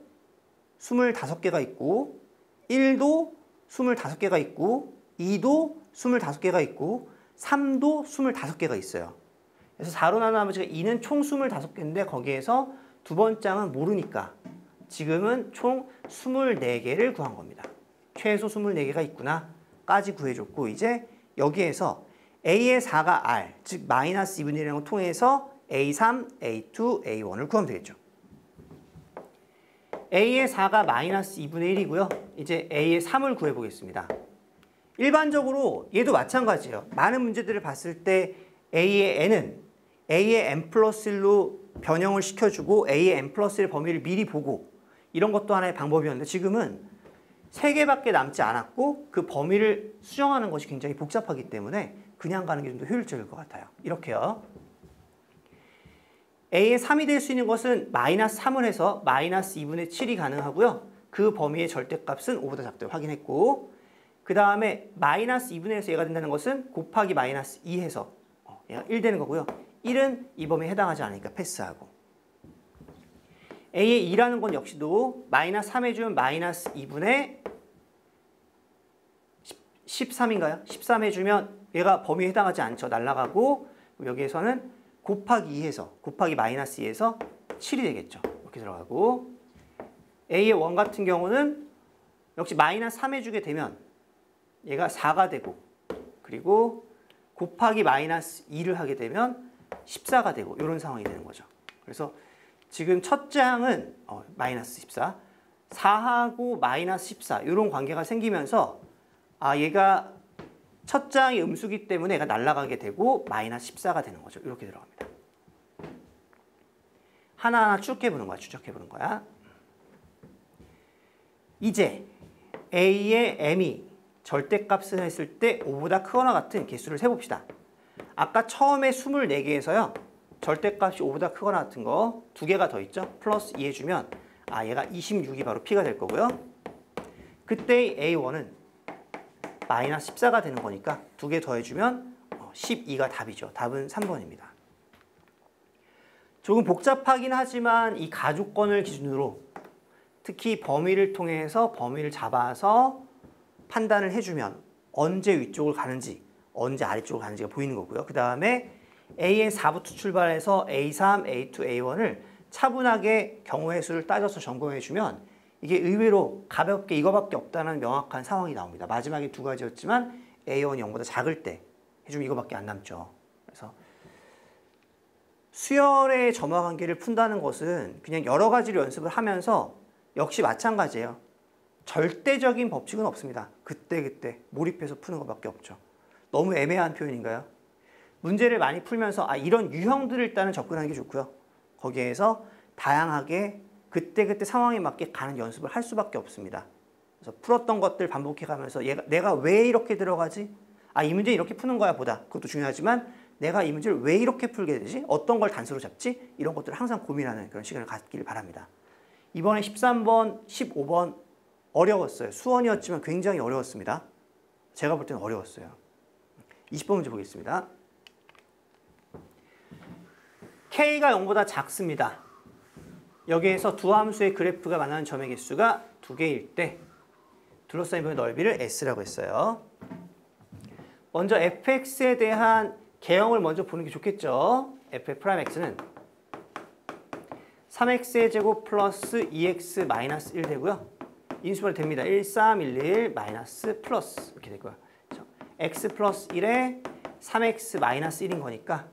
25개가 있고 1도 25개가 있고 2도 25개가 있고 3도 25개가 있어요. 그래서 4로 나눈 나머지가 2는 총 25개인데 거기에서 두 번째 장은 모르니까 지금은 총 24개를 구한 겁니다. 최소 24개가 있구나 까지 구해줬고 이제 여기에서 A의 4가 R 즉 마이너스 2분의 1이라는 걸 통해서 A3, A2, A1을 구하면 되겠죠. A의 4가 마이너스 2분의 1이고요. 이제 A의 3을 구해보겠습니다. 일반적으로 얘도 마찬가지예요. 많은 문제들을 봤을 때 A의 n은 A의 n 플러스 1로 변형을 시켜주고 A의 n 플러스 1 범위를 미리 보고 이런 것도 하나의 방법이었는데 지금은 3개밖에 남지 않았고 그 범위를 수정하는 것이 굉장히 복잡하기 때문에 그냥 가는 게 좀 더 효율적일 것 같아요. 이렇게요. a의 3이 될 수 있는 것은 마이너스 3을 해서 마이너스 2분의 7이 가능하고요. 그 범위의 절대값은 5보다 작다고 확인했고, 그 다음에 마이너스 2분의 1에서 얘가 된다는 것은 곱하기 마이너스 2 해서 얘가 1 되는 거고요. 1은 이 범위에 해당하지 않으니까 패스하고, a의 2라는 건 역시도 마이너스 3 해주면 마이너스 2분의 13인가요? 13 해주면 얘가 범위에 해당하지 않죠. 날아가고, 여기에서는 곱하기 2해서 곱하기 마이너스 2에서 7이 되겠죠. 이렇게 들어가고, a의 1 같은 경우는 역시 마이너스 3 해주게 되면 얘가 4가 되고, 그리고 곱하기 마이너스 2를 하게 되면 14가 되고, 이런 상황이 되는 거죠. 그래서 지금 첫 장은 마이너스 14, 4하고 마이너스 14 이런 관계가 생기면서 얘가 첫 장이 음수기 때문에 얘가 날아가게 되고 마이너스 14가 되는 거죠. 이렇게 들어갑니다. 하나하나 추적해보는 거야. 추적해보는 거야. 이제 a의 m이 절대값을 했을 때 5보다 크거나 같은 개수를 세봅시다. 아까 처음에 24개에서요. 절대값이 5보다 크거나 같은 거 2개가 더 있죠. 플러스 2 해주면 얘가 26이 바로 p가 될 거고요. 그때 a1은 마이너스 14가 되는 거니까 2개 더해주면 12가 답이죠. 답은 3번입니다. 조금 복잡하긴 하지만 이 가족권을 기준으로 특히 범위를 통해서 범위를 잡아서 판단을 해주면 언제 위쪽을 가는지 언제 아래쪽을 가는지가 보이는 거고요. 그 다음에 AN 4부터 출발해서 A3, A2, A1을 차분하게 경우의 수를 따져서 점검해주면 이게 의외로 가볍게 이거밖에 없다는 명확한 상황이 나옵니다. 마지막에 2가지였지만 A1이 0보다 작을 때 해주면 이거밖에 안 남죠. 그래서 수열의 점화관계를 푼다는 것은 그냥 여러 가지로 연습을 하면서 역시 마찬가지예요. 절대적인 법칙은 없습니다. 그때그때 몰입해서 푸는 것밖에 없죠. 너무 애매한 표현인가요? 문제를 많이 풀면서 이런 유형들을 일단은 접근하는 게 좋고요. 거기에서 다양하게 그때그때 상황에 맞게 가는 연습을 할 수밖에 없습니다. 그래서 풀었던 것들 반복해가면서 내가 왜 이렇게 들어가지? 이 문제 이렇게 푸는 거야 보다. 그것도 중요하지만 내가 이 문제를 왜 이렇게 풀게 되지? 어떤 걸 단수로 잡지? 이런 것들을 항상 고민하는 그런 시간을 갖기를 바랍니다. 이번에 13번, 15번 어려웠어요. 수원이었지만 굉장히 어려웠습니다. 제가 볼 때는 어려웠어요. 20번 문제 보겠습니다. K가 0보다 작습니다. 여기에서 두 함수의 그래프가 만나는 점의 개수가 2개일 때 둘러싸인 범위 넓이를 S라고 했어요. 먼저 fx에 대한 개형을 먼저 보는 게 좋겠죠. f'x는 3x의 제곱 플러스 2x 마이너스 1 되고요. 인수분해 됩니다. 1, 3, 1, 1 마이너스 플러스 이렇게 되고요. x 플러스 1에 3x 마이너스 1인 거니까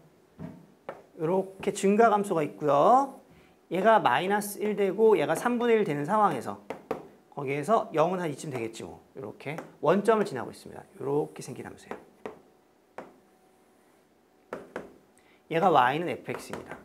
이렇게 증가감소가 있고요. 얘가 마이너스 1 되고 얘가 3분의 1 되는 상황에서 거기에서 0은 한 이쯤 되겠지 뭐. 이렇게 원점을 지나고 있습니다. 이렇게 생긴 함수예요. 얘가 y는 fx입니다.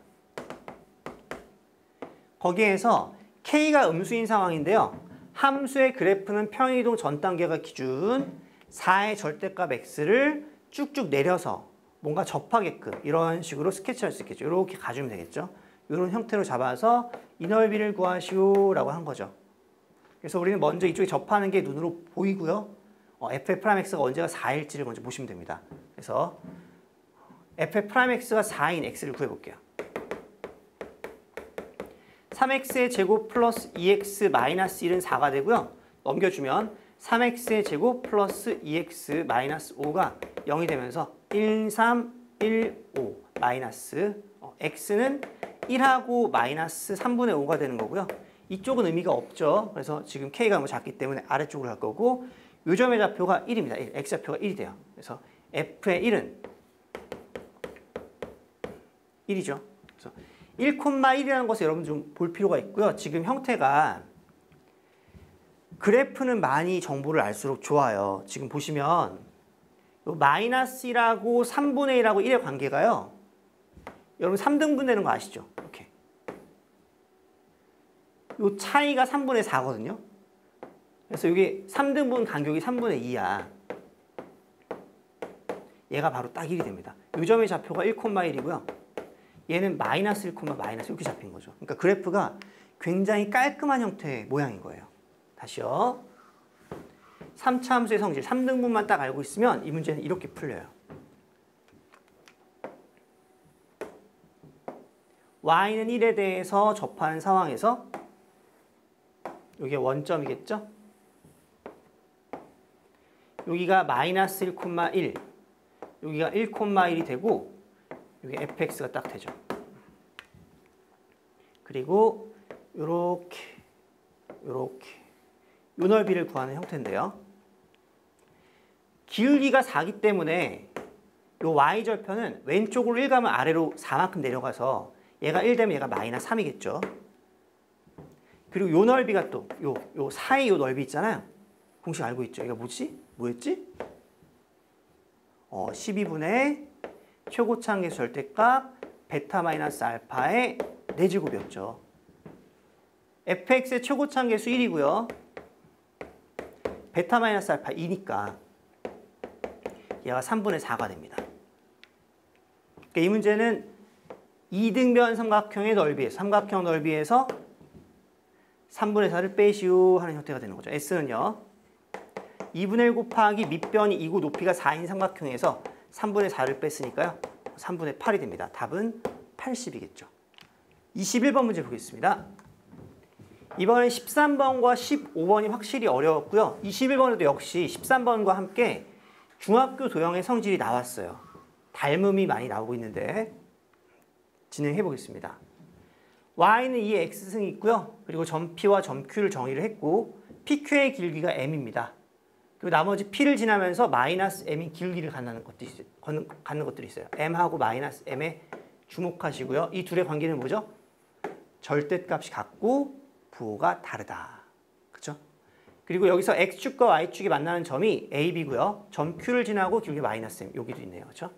거기에서 k가 음수인 상황인데요. 함수의 그래프는 평행이동 전 단계가 기준 4의 절대값 x를 쭉쭉 내려서 뭔가 접하게끔 이런 식으로 스케치할 수 있겠죠. 이렇게 가주면 되겠죠. 이런 형태로 잡아서 이 넓이를 구하시오라고 한 거죠. 그래서 우리는 먼저 이쪽에 접하는 게 눈으로 보이고요. f'x가 언제가 4일지를 먼저 보시면 됩니다. 그래서 f'x가 4인 x를 구해볼게요. 3x의 제곱 플러스 2x 마이너스 1은 4가 되고요. 넘겨주면 3x의 제곱 플러스 2x 마이너스 5가 0이 되면서 1, 3, 1, 5 마이너스 x는 1하고 마이너스 3분의 5가 되는 거고요. 이쪽은 의미가 없죠. 그래서 지금 k가 너무 작기 때문에 아래쪽으로 갈 거고 요 점의 좌표가 1입니다. 1. x좌표가 1이 돼요. 그래서 f의 1은 1이죠. 그래서 1,1이라는 것을 여러분 좀 볼 필요가 있고요. 지금 형태가 그래프는 많이 정보를 알수록 좋아요. 지금 보시면 마이너스 1하고 3분의 1하고 1의 관계가요. 여러분 3등분 되는 거 아시죠? 이렇게. 요 차이가 3분의 4거든요. 그래서 이게 3등분 간격이 3분의 2야. 얘가 바로 딱 1이 됩니다. 요 점의 좌표가 1,1이고요. 얘는 마이너스 1, 마이너스 이렇게 잡힌 거죠. 그러니까 그래프가 굉장히 깔끔한 형태의 모양인 거예요. 다시요. 3차 함수의 성질 3등분만 딱 알고 있으면 이 문제는 이렇게 풀려요. y는 1에 대해서 접하는 상황에서 여기가 원점이겠죠? 여기가 마이너스 1, 여기가 1,1이 되고 여기 fx가 딱 되죠. 그리고 요렇게 요 넓이를 구하는 형태인데요. 기울기가 4기 때문에 요 y절편은 왼쪽으로 1 가면 아래로 4만큼 내려가서 얘가 1 되면 얘가 마이너스 3이겠죠. 그리고 요 넓이가 또 요 사이 요 넓이 있잖아요. 공식 알고 있죠. 이거 뭐였지? 12분의 최고차항계수 절대값 베타 마이너스 알파의 4제곱이었죠. fx의 최고차항계수 1이고요. 베타 마이너스 알파 2니까 얘가 3분의 4가 됩니다. 그러니까 이 문제는 이등변 삼각형의 넓이에서 삼각형 넓이에서 3분의 4를 빼시오 하는 형태가 되는 거죠. S는요. 2분의 1 곱하기 밑변이 2고 높이가 4인 삼각형에서 3분의 4를 뺐으니까요. 3분의 8이 됩니다. 답은 80이겠죠. 21번 문제 보겠습니다. 이번엔 13번과 15번이 확실히 어려웠고요. 21번에도 역시 13번과 함께 중학교 도형의 성질이 나왔어요. 닮음이 많이 나오고 있는데 진행해 보겠습니다. y는 2의 x승이 있고요. 그리고 점 P와 점 Q를 정의를 했고 PQ의 길기가 m입니다. 그리고 나머지 P를 지나면서 마이너스 m인 길기를 갖는 것들이 있어요. m하고 마이너스 m에 주목하시고요. 이 둘의 관계는 뭐죠? 절대값이 같고 부호가 다르다. 그렇죠? 그리고 여기서 x축과 y축이 만나는 점이 a, b고요. 점 Q를 지나고 길게 마이너스 m 여기도 있네요. 그렇죠?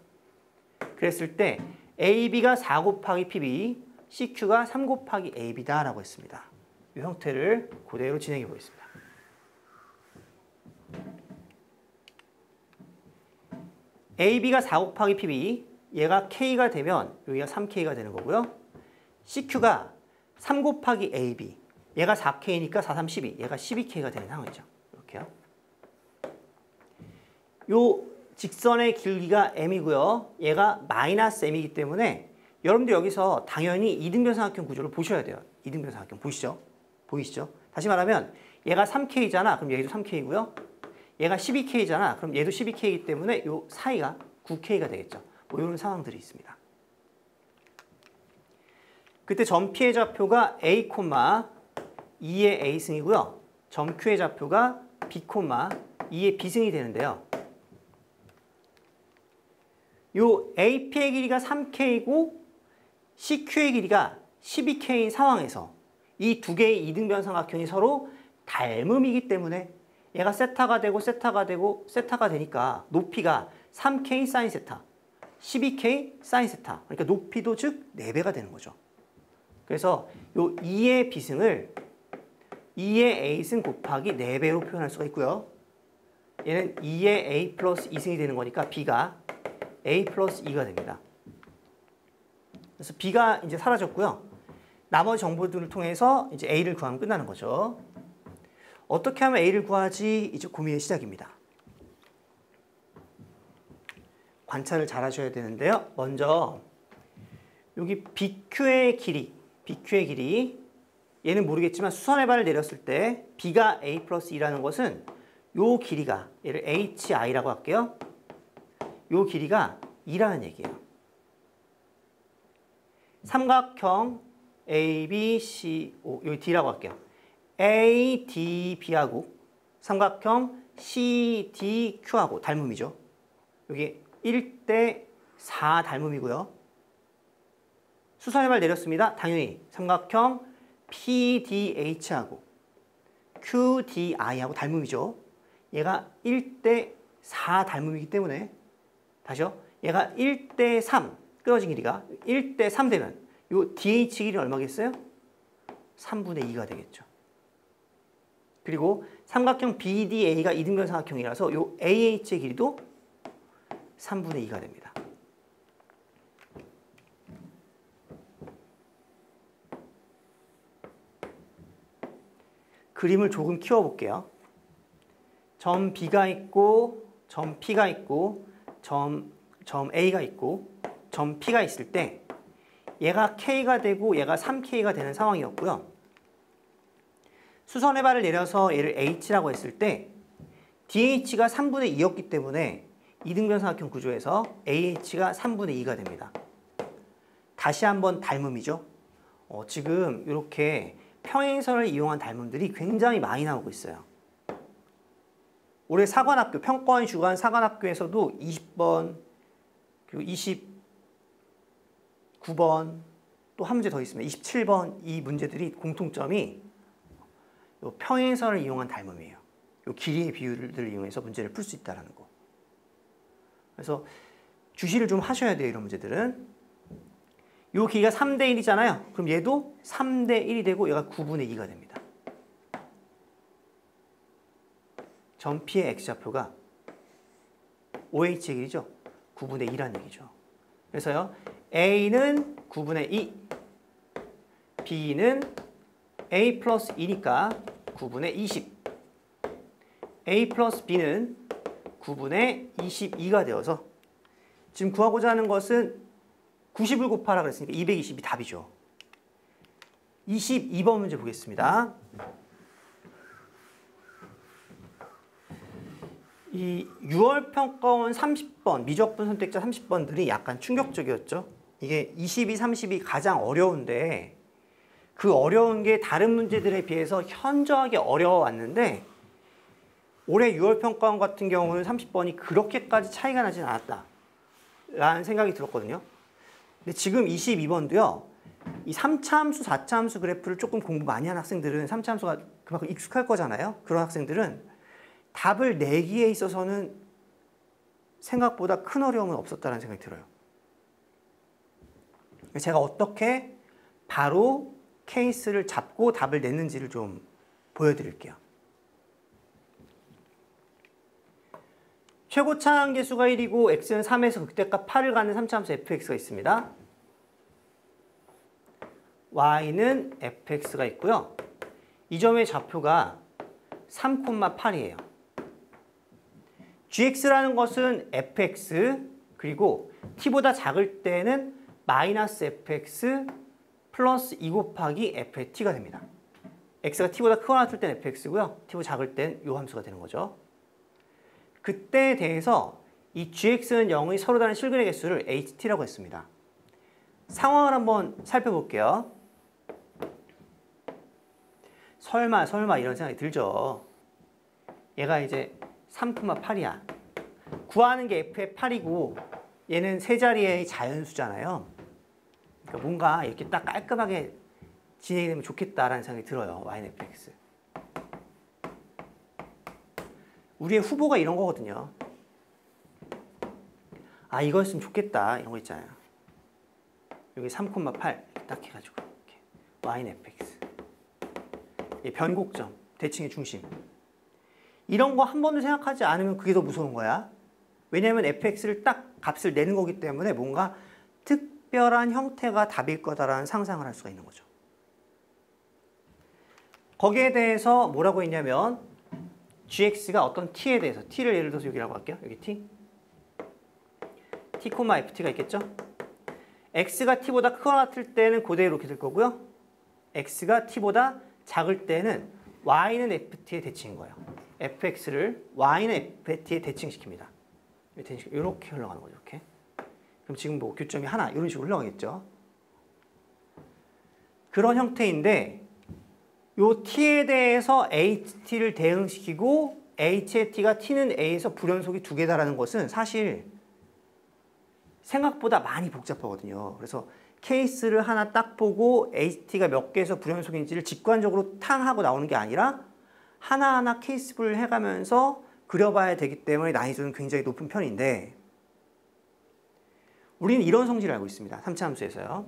그랬을 때 AB가 4 곱하기 PB, CQ가 3 곱하기 AB다라고 했습니다. 이 형태를 그대로 진행해 보겠습니다. AB가 4 곱하기 PB, 얘가 K가 되면 여기가 3K가 되는 거고요. CQ가 3 곱하기 AB, 얘가 4K니까 4, 3, 12, 얘가 12K가 되는 상황이죠. 이렇게요. 요 직선의 길기가 m이고요. 얘가 마이너스 m이기 때문에 여러분들 여기서 당연히 이등변 삼각형 구조를 보셔야 돼요. 이등변 삼각형 보이시죠? 다시 말하면 얘가 3K잖아. 그럼 얘도 3K고요. 얘가 12K잖아. 그럼 얘도 12K이기 때문에 요 사이가 9K가 되겠죠. 뭐 이런 상황들이 있습니다. 그때 점 P의 좌표가 A, 2의 A승이고요. 점 Q의 좌표가 B, 2의 B승이 되는데요. 요 AP의 길이가 3K이고 CQ의 길이가 12K인 상황에서 이 두 개의 이등변 삼각형이 서로 닮음이기 때문에 얘가 세타가 되고 세타가 되고 세타가 되니까 높이가 3K 사인 세타, 12K 사인 세타. 그러니까 높이도 즉 4배가 되는 거죠. 그래서 요 2의 B승을 2의 A승 곱하기 4배로 표현할 수가 있고요. 얘는 2의 A 플러스 2승이 되는 거니까 B가 A 플러스 2가 됩니다. 그래서 B가 이제 사라졌고요. 나머지 정보들을 통해서 이제 A를 구하면 끝나는 거죠. 어떻게 하면 A를 구하지? 이제 고민의 시작입니다. 관찰을 잘 하셔야 되는데요. 먼저 여기 BQ의 길이 얘는 모르겠지만 수선의 발을 내렸을 때 B가 A 플러스 2라는 것은 요 길이가 얘를 HI라고 할게요. 요 길이가 2라는 얘기예요. 삼각형 ABCO 여기 D라고 할게요. ADB하고 삼각형 CDQ하고 닮음이죠. 여기 1대 4 닮음이고요. 수선의 발 내렸습니다. 당연히 삼각형 PDH하고 QDI하고 닮음이죠. 얘가 1대 4 닮음이기 때문에 다시요. 얘가 1대 3 끊어진 길이가 1대 3 되면 요 DH 길이는 얼마겠어요? 3분의 2가 되겠죠. 그리고 삼각형 BDA가 이등변 삼각형이라서 요 AH의 길이도 3분의 2가 됩니다. 그림을 조금 키워볼게요. 점 B가 있고 점 P가 있고 점 A가 있고 점 P가 있을 때 얘가 K가 되고 얘가 3K가 되는 상황이었고요. 수선의 발을 내려서 얘를 H라고 했을 때 DH가 3분의 2였기 때문에 이등변삼각형 구조에서 AH가 3분의 2가 됩니다. 다시 한번 닮음이죠. 지금 이렇게 평행선을 이용한 닮음들이 굉장히 많이 나오고 있어요. 올해 사관학교, 평가원 주관 사관학교에서도 20번, 그리고 29번, 또 한 문제 더 있습니다. 27번 이 문제들이 공통점이 요 평행선을 이용한 닮음이에요. 요 길이의 비율을 이용해서 문제를 풀 수 있다는 거. 그래서 주시를 좀 하셔야 돼요, 이런 문제들은. 요 길이가 3대 1이잖아요. 그럼 얘도 3대 1이 되고 얘가 9분의 2가 됩니다. 점 P의 X좌표가 OH의 길이죠. 9분의 2라는 얘기죠. 그래서요, A는 9분의 2, B는 A 플러스 2니까 9분의 20, A 플러스 B는 9분의 22가 되어서 지금 구하고자 하는 것은 90을 곱하라 그랬으니까 220이 답이죠. 22번 문제 보겠습니다. 이 6월 평가원 30번, 미적분 선택자 30번들이 약간 충격적이었죠. 이게 22, 30이 가장 어려운데 그 어려운 게 다른 문제들에 비해서 현저하게 어려워왔는데 올해 6월 평가원 같은 경우는 30번이 그렇게까지 차이가 나진 않았다 라는 생각이 들었거든요. 근데 지금 22번도요. 이 3차 함수, 4차 함수 그래프를 조금 공부 많이 한 학생들은 3차 함수가 그만큼 익숙할 거잖아요. 그런 학생들은 답을 내기에 있어서는 생각보다 큰 어려움은 없었다는 생각이 들어요. 제가 어떻게 바로 케이스를 잡고 답을 냈는지를 좀 보여드릴게요. 최고차 한계수가 1이고 x는 3에서 극대값 8을 갖는 3차 함수 fx가 있습니다. y는 fx가 있고요. 이 점의 좌표가 3,8이에요. gx라는 것은 fx 그리고 t보다 작을 때는 마이너스 fx 플러스 2 곱하기 f의 t가 됩니다. x가 t보다 크거나 같을 땐 fx고요. t보다 작을 땐 이 함수가 되는 거죠. 그때에 대해서 이 gx는 0의 서로 다른 실근의 개수를 ht라고 했습니다. 상황을 한번 살펴볼게요. 설마 이런 생각이 들죠. 얘가 이제 3,8이야. 구하는 게 f의 8이고 얘는 세 자리의 자연수잖아요. 그러니까 뭔가 이렇게 딱 깔끔하게 진행이 되면 좋겠다라는 생각이 들어요. y는 fx. 우리의 후보가 이런 거거든요. 아, 이거였으면 좋겠다. 이런 거 있잖아요. 여기 3,8 딱 해가지고 이렇게. y는 fx. 변곡점, 대칭의 중심. 이런 거 한 번도 생각하지 않으면 그게 더 무서운 거야. 왜냐하면 fx를 딱 값을 내는 거기 때문에 뭔가 특별한 형태가 답일 거다라는 상상을 할 수가 있는 거죠. 거기에 대해서 뭐라고 했냐면 gx가 어떤 t에 대해서 t를 예를 들어서 여기라고 할게요. 여기 t ft가 있겠죠. x가 t보다 크거나 같을 때는 그대로 이렇게 될 거고요. x가 t보다 작을 때는 y는 ft의 대칭인 거예요. fx를 y는 ft의 대칭시킵니다. 이렇게 흘러가는 거죠. 이렇게. 그럼 지금 뭐 교점이 하나 이런 식으로 흘러가겠죠. 그런 형태인데 요 t에 대해서 ht를 대응시키고 h의 t가 t는 a에서 불연속이 두 개다라는 것은 사실 생각보다 많이 복잡하거든요. 그래서 케이스를 하나 딱 보고 ht가 몇 개에서 불연속인지를 직관적으로 탕 하고 나오는 게 아니라 하나하나 케이스를 해가면서 그려봐야 되기 때문에 난이도는 굉장히 높은 편인데 우리는 이런 성질을 알고 있습니다. 3차 함수에서요.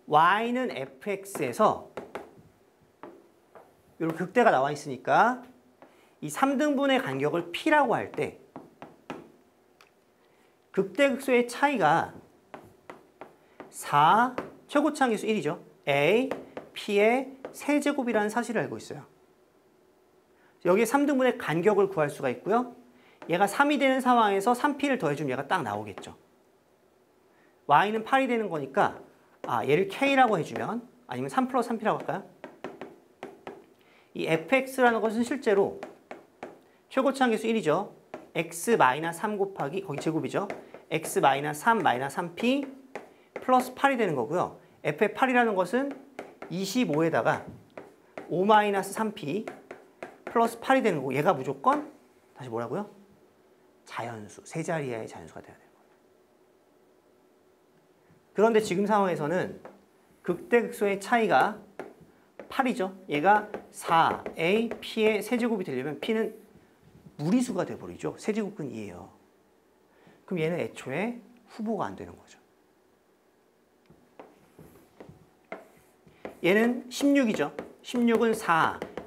y는 fx에서 이렇게 극대가 나와 있으니까 이 3등분의 간격을 p라고 할 때 극대 극소의 차이가 4 최고차항계수 1이죠. A, P의 세제곱이라는 사실을 알고 있어요. 여기에 3등분의 간격을 구할 수가 있고요. 얘가 3이 되는 상황에서 3P를 더해주면 얘가 딱 나오겠죠. Y는 8이 되는 거니까 얘를 K라고 해주면 아니면 3 플러스 3P라고 할까요? 이 fx라는 것은 실제로 최고차항계수 1이죠. x-3 곱하기 거기 제곱이죠. x-3 3p 플러스 8이 되는 거고요. f의 8이라는 것은 25에다가 5-3p 플러스 8이 되는 거고 얘가 무조건 다시 뭐라고요? 자연수, 세 자리의 자연수가 돼야 되는 거예요. 그런데 지금 상황에서는 극대극소의 차이가 8이죠. 얘가 4a p의 세제곱이 되려면 p는 무리수가 돼버리죠. 세제곱근 2예요. 그럼 얘는 애초에 후보가 안 되는 거죠. 얘는 16이죠. 16은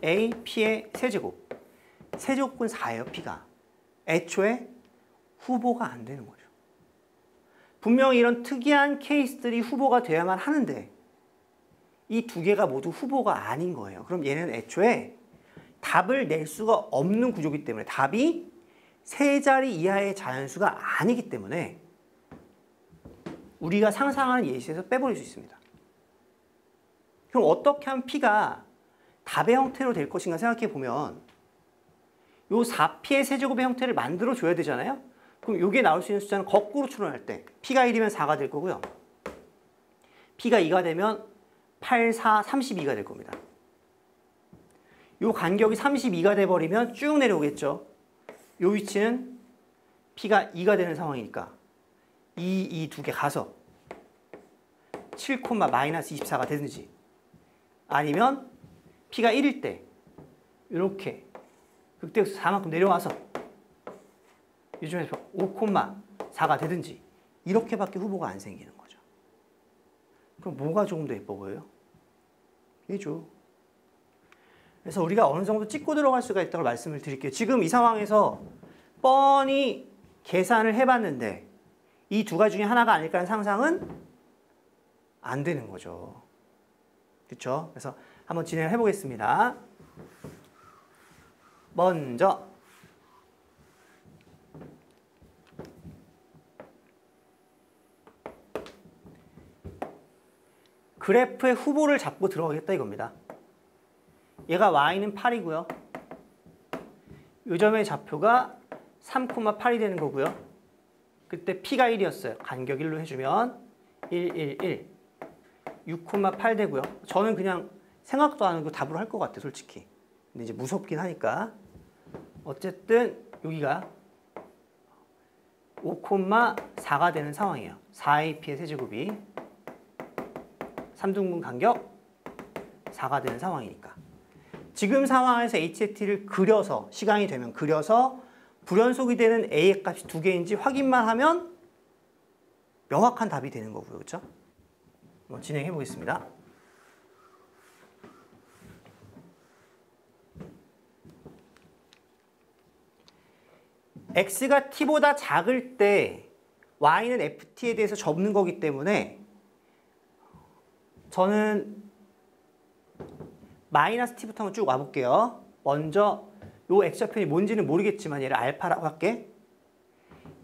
4a p의 세제곱. 세제곱근 4예요. p가. 애초에 후보가 안 되는 거죠. 분명히 이런 특이한 케이스들이 후보가 돼야만 하는데 이 두 개가 모두 후보가 아닌 거예요. 그럼 얘는 애초에 답을 낼 수가 없는 구조이기 때문에 답이 세 자리 이하의 자연수가 아니기 때문에 우리가 상상하는 예시에서 빼버릴 수 있습니다. 그럼 어떻게 하면 P가 답의 형태로 될 것인가 생각해 보면 요 4P의 세제곱의 형태를 만들어 줘야 되잖아요. 그럼 요게 나올 수 있는 숫자는 거꾸로 추론할 때 P가 1이면 4가 될 거고요. P가 2가 되면 8, 4, 32가 될 겁니다. 요 간격이 32가 돼버리면 쭉 내려오겠죠. 요 위치는 P가 2가 되는 상황이니까 2 두 개 가서 7, 마이너스 24가 되든지 아니면 P가 1일 때 이렇게 극대극소 4만큼 내려와서 요즘에 5, 4가 되든지 이렇게밖에 후보가 안 생기는 거죠. 그럼 뭐가 조금 더 예뻐 보여요? 얘죠. 그래서 우리가 어느 정도 찍고 들어갈 수가 있다고 말씀을 드릴게요. 지금 이 상황에서 뻔히 계산을 해봤는데 이 두 가지 중에 하나가 아닐까 하는 상상은 안 되는 거죠. 그렇죠? 그래서 한번 진행을 해보겠습니다. 먼저 그래프의 후보를 잡고 들어가겠다 이겁니다. 얘가 y는 8이고요. 요 점의 좌표가 3,8이 되는 거고요. 그때 p가 1이었어요. 간격 1로 해주면 1, 1, 1. 6,8 되고요. 저는 그냥 생각도 안 하고 답으로 할 것 같아요. 솔직히. 근데 이제 무섭긴 하니까. 어쨌든 여기가 5,4가 되는 상황이에요. 4ap의 세제곱이 3등분 간격 4가 되는 상황이니까. 지금 상황에서 HT를 그려서 시간이 되면 그려서 불연속이 되는 A의 값이 두 개인지 확인만 하면 명확한 답이 되는 거고요. 그렇죠? 한번 진행해 보겠습니다. X가 T보다 작을 때 Y는 FT에 대해서 접는 거기 때문에 저는 마이너스 T부터 한번 쭉 와볼게요. 먼저 요 X좌표이 뭔지는 모르겠지만 얘를 알파라고 할게.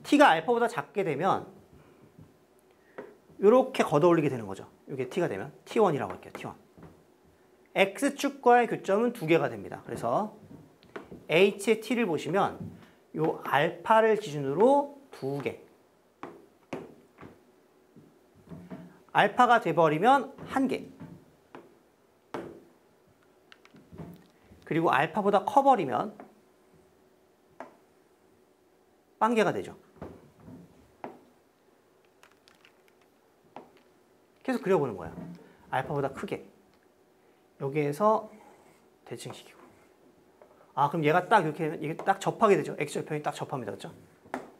T가 알파보다 작게 되면 이렇게 걷어올리게 되는 거죠. 이게 T가 되면 T1이라고 할게요. T1. X축과의 교점은 두 개가 됩니다. 그래서 H의 T를 보시면 요 알파를 기준으로 두 개. 알파가 돼버리면 한 개. 그리고 알파보다 커버리면 빵개가 되죠. 계속 그려보는 거야. 알파보다 크게. 여기에서 대칭시키고. 아, 그럼 얘가 딱 이렇게 이게 딱 접하게 되죠. X좌표이 딱 접합니다. 그렇죠?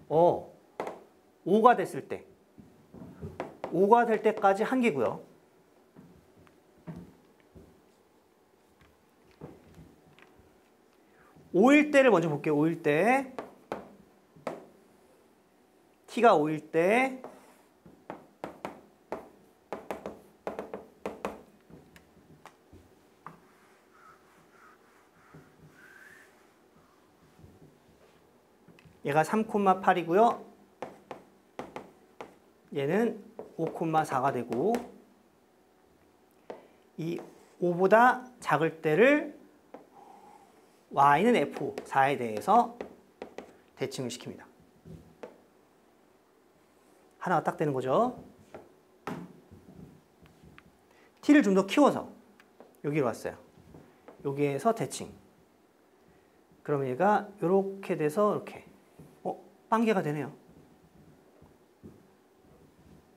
5가 됐을 때. 5가 될 때까지 한 개고요. (5일) 때를 먼저 볼게요. 5일 때 T가 5일 때 얘가 3,8이고요. 얘는 5,4가 되고 이 5보다 작을 때를 y는 f4에 대해서 대칭을 시킵니다. 하나가 딱 되는 거죠. t를 좀 더 키워서 여기로 왔어요. 여기에서 대칭. 그러면 얘가 이렇게 돼서 이렇게 빵개가 되네요.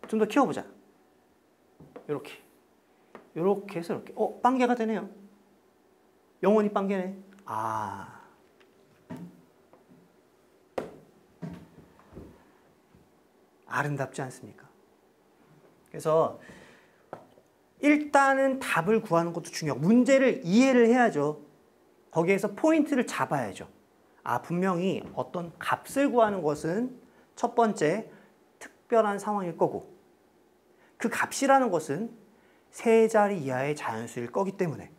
좀 더 키워보자. 이렇게. 이렇게 해서 이렇게. 빵개가 되네요. 영원히 빵개네. 아. 아름답지 않습니까? 그래서 일단은 답을 구하는 것도 중요하고 문제를 이해를 해야죠. 거기에서 포인트를 잡아야죠. 아, 분명히 어떤 값을 구하는 것은 첫 번째 특별한 상황일 거고 그 값이라는 것은 세 자리 이하의 자연수일 거기 때문에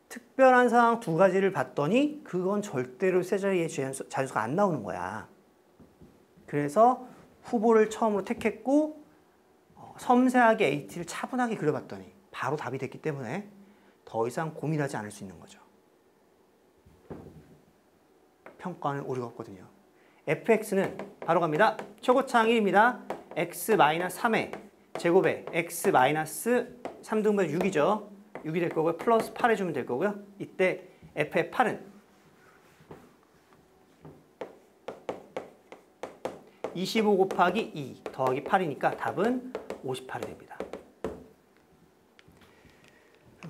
특별한 상황 두 가지를 봤더니 그건 절대로 세 자리의 자연수가 안 나오는 거야. 그래서 후보를 처음으로 택했고 섬세하게 AT를 차분하게 그려봤더니 바로 답이 됐기 때문에 더 이상 고민하지 않을 수 있는 거죠. 평가는 오류가 없거든요. fx는 바로 갑니다. 최고차항 1입니다. x-3의 제곱에 x-3등분 6이죠. 6이 될 거고요. 플러스 8 해주면 될 거고요. 이때 f의 8은 25 곱하기 2 더하기 8이니까 답은 58이 됩니다.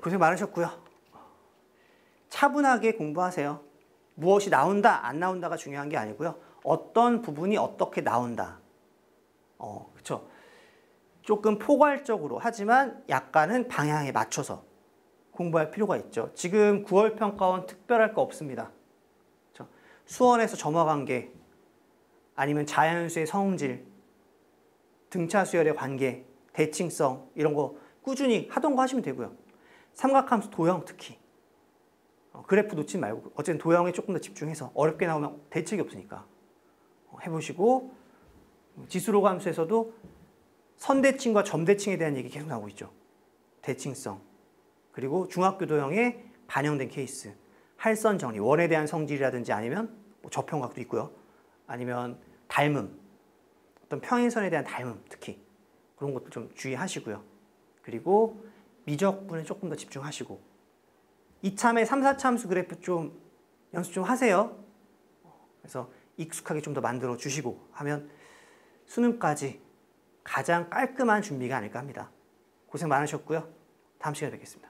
고생 많으셨고요. 차분하게 공부하세요. 무엇이 나온다, 안 나온다가 중요한 게 아니고요. 어떤 부분이 어떻게 나온다. 그렇죠. 조금 포괄적으로 하지만 약간은 방향에 맞춰서 공부할 필요가 있죠. 지금 9월 평가원 특별할 거 없습니다. 그렇죠? 수원에서 점화관계, 아니면 자연수의 성질, 등차 수열의 관계, 대칭성 이런 거 꾸준히 하던 거 하시면 되고요. 삼각함수 도형 특히 그래프 놓지 말고 어쨌든 도형에 조금 더 집중해서 어렵게 나오면 대책이 없으니까 해보시고 지수로 함수에서도 선대칭과 점대칭에 대한 얘기 계속 나오고 있죠. 대칭성 그리고 중학교 도형에 반영된 케이스 할선 정리, 원에 대한 성질이라든지 아니면 뭐 저평각도 있고요. 아니면 닮음, 어떤 평행선에 대한 닮음 특히 그런 것도 좀 주의하시고요. 그리고 미적분에 조금 더 집중하시고 이참에 3, 4차 함수 그래프 좀 연습 좀 하세요. 그래서 익숙하게 좀 더 만들어 주시고 하면 수능까지 가장 깔끔한 준비가 아닐까 합니다. 고생 많으셨고요. 다음 시간에 뵙겠습니다.